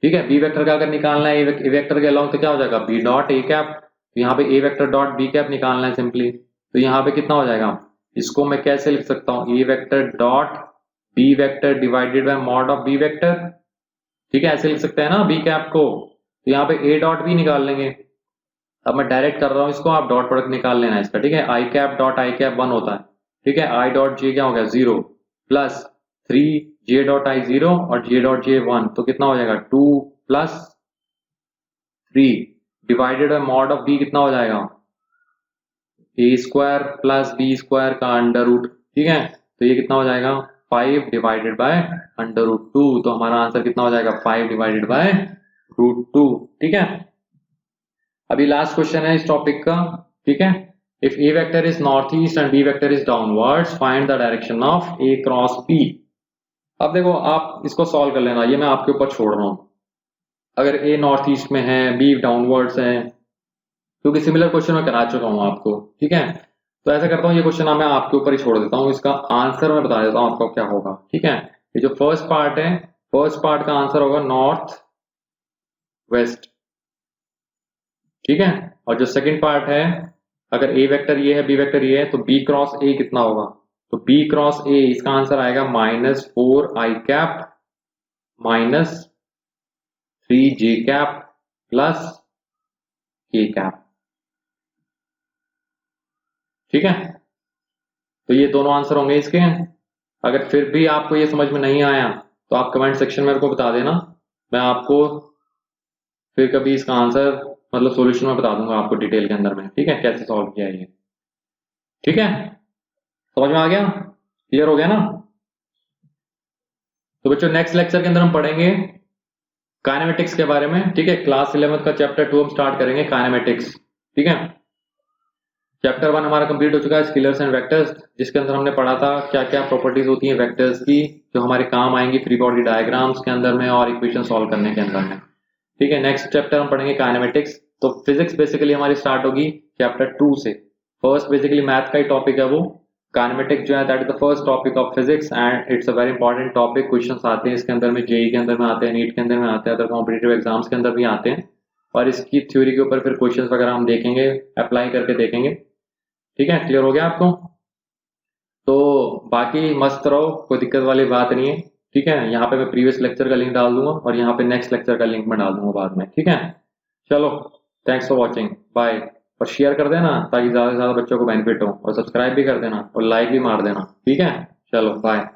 ठीक है। बी वेक्टर का अगर निकालना है ए वेक्टर के अलोंग तो क्या हो जाएगा बी डॉट ए कैप, तो यहाँ पे ए वेक्टर डॉट बी कैप निकालना है सिंपली, तो यहाँ पे कितना हो जाएगा, इसको मैं कैसे लिख सकता हूँ A vector dot B vector divided by mod of B vector, ठीक है, ऐसे लिख सकते हैं ना बी कैप को। तो यहाँ पे ए डॉट बी निकाल लेंगे, अब मैं डायरेक्ट कर रहा हूँ इसको, आप डॉट प्रोडक्ट निकाल लेना इसका, ठीक है। आई कैप डॉट आई कैप 1 होता है, ठीक है, आई डॉट जे क्या हो गया 0 प्लस 3 जे डॉट आई 0 और जे डॉट जे 1, तो कितना हो जाएगा 2 plus 3 divided by mod of b कितना हो जाएगा a square plus b square का अंडर रूट, ठीक है। तो ये कितना हो जाएगा 5 डिवाइडेड बाय अंडर रूट 2, तो हमारा आंसर कितना हो जाएगा 5 डिवाइडेड बाय रूट 2, ठीक है। अभी लास्ट क्वेश्चन है इस टॉपिक का, ठीक है। If a vector is north east and B vector is downwards find the direction of A cross b. अब देखो आप इसको सॉल्व कर लेना, ये मैं आपके ऊपर छोड़ रहा हूं, अगर ए नॉर्थ ईस्ट में है बी डाउनवर्ड्स है, क्योंकि सिमिलर क्वेश्चन मैं करा चुका हूं आपको, ठीक है। तो ऐसा करता हूं ये क्वेश्चन मैं आपके ऊपर ही छोड़ देता हूं, इसका आंसर मैं बता देता हूं आपको क्या होगा, ठीक है। ये जो फर्स्ट पार्ट है, फर्स्ट पार्ट का आंसर होगा नॉर्थ वेस्ट, ठीक है। और जो सेकंड पार्ट है, अगर ए वेक्टर ये है बी वेक्टर ये है, तो बी क्रॉस ए कितना होगा, तो बी क्रॉस ए इसका आंसर आएगा -4 आई कैप माइनस 3 जे कैप प्लस के कैप, ठीक है। तो ये दोनों आंसर होंगे इसके। अगर फिर भी आपको ये समझ में नहीं आया तो आप कमेंट सेक्शन में मेरे को बता देना, मैं आपको फिर कभी इसका आंसर मतलब सॉल्यूशन में बता दूंगा आपको डिटेल के अंदर में, ठीक है, कैसे सॉल्व किया है ये, ठीक है। समझ में आ गया, क्लियर हो गया ना। तो बच्चों नेक्स्ट लेक्चर के अंदर हम पढ़ेंगे काइनेमेटिक्स के बारे में, ठीक है। क्लास 11 का चैप्टर 2 हम स्टार्ट करेंगे काइनेमेटिक्स, ठीक है। चैप्टर 1 हमारा कंप्लीट हो चुका है स्केलर्स एंड वेक्टर्स, जिसके अंदर हमने पढ़ा था क्या क्या प्रॉपर्टीज होती हैं वेक्टर्स की जो हमारे काम आएंगी फ्री बॉडी डायग्राम्स के अंदर में और इक्वेशन सॉल्व करने के अंदर में, ठीक है। नेक्स्ट चैप्टर हम पढ़ेंगे काइनेमेटिक्स। तो फिजिक्स बेसिकली हमारी स्टार्ट होगी चैप्टर 2 से, फर्स्ट बेसिकली मैथ का ही टॉपिक है वो, काइनेमेटिक्स जो है that is the first topic of physics and it's a very important topic. Questions आते हैं इसके अंदर में, जेई के अंदर में आते हैं, नीट के अंदर में आते हैं, अदर कॉम्पिटिटिव एग्जाम्स के अंदर भी आते हैं, और इसकी थ्योरी के ऊपर फिर क्वेश्चंस वगैरह हम देखेंगे, अप्लाई करके देखेंगे, ठीक है। क्लियर हो गया आपको। तो बाकी मस्त रहो, कोई दिक्कत वाली बात नहीं है, ठीक है। यहाँ पे मैं प्रीवियस लेक्चर का लिंक डाल दूंगा और यहाँ पे नेक्स्ट लेक्चर का लिंक मैं डाल दूंगा बाद में, ठीक है। चलो थैंक्स फॉर वॉचिंग, बाय। और शेयर कर देना ताकि ज्यादा से ज्यादा बच्चों को बेनिफिट हो, और सब्सक्राइब भी कर देना और लाइक भी मार देना, ठीक है। चलो बाय।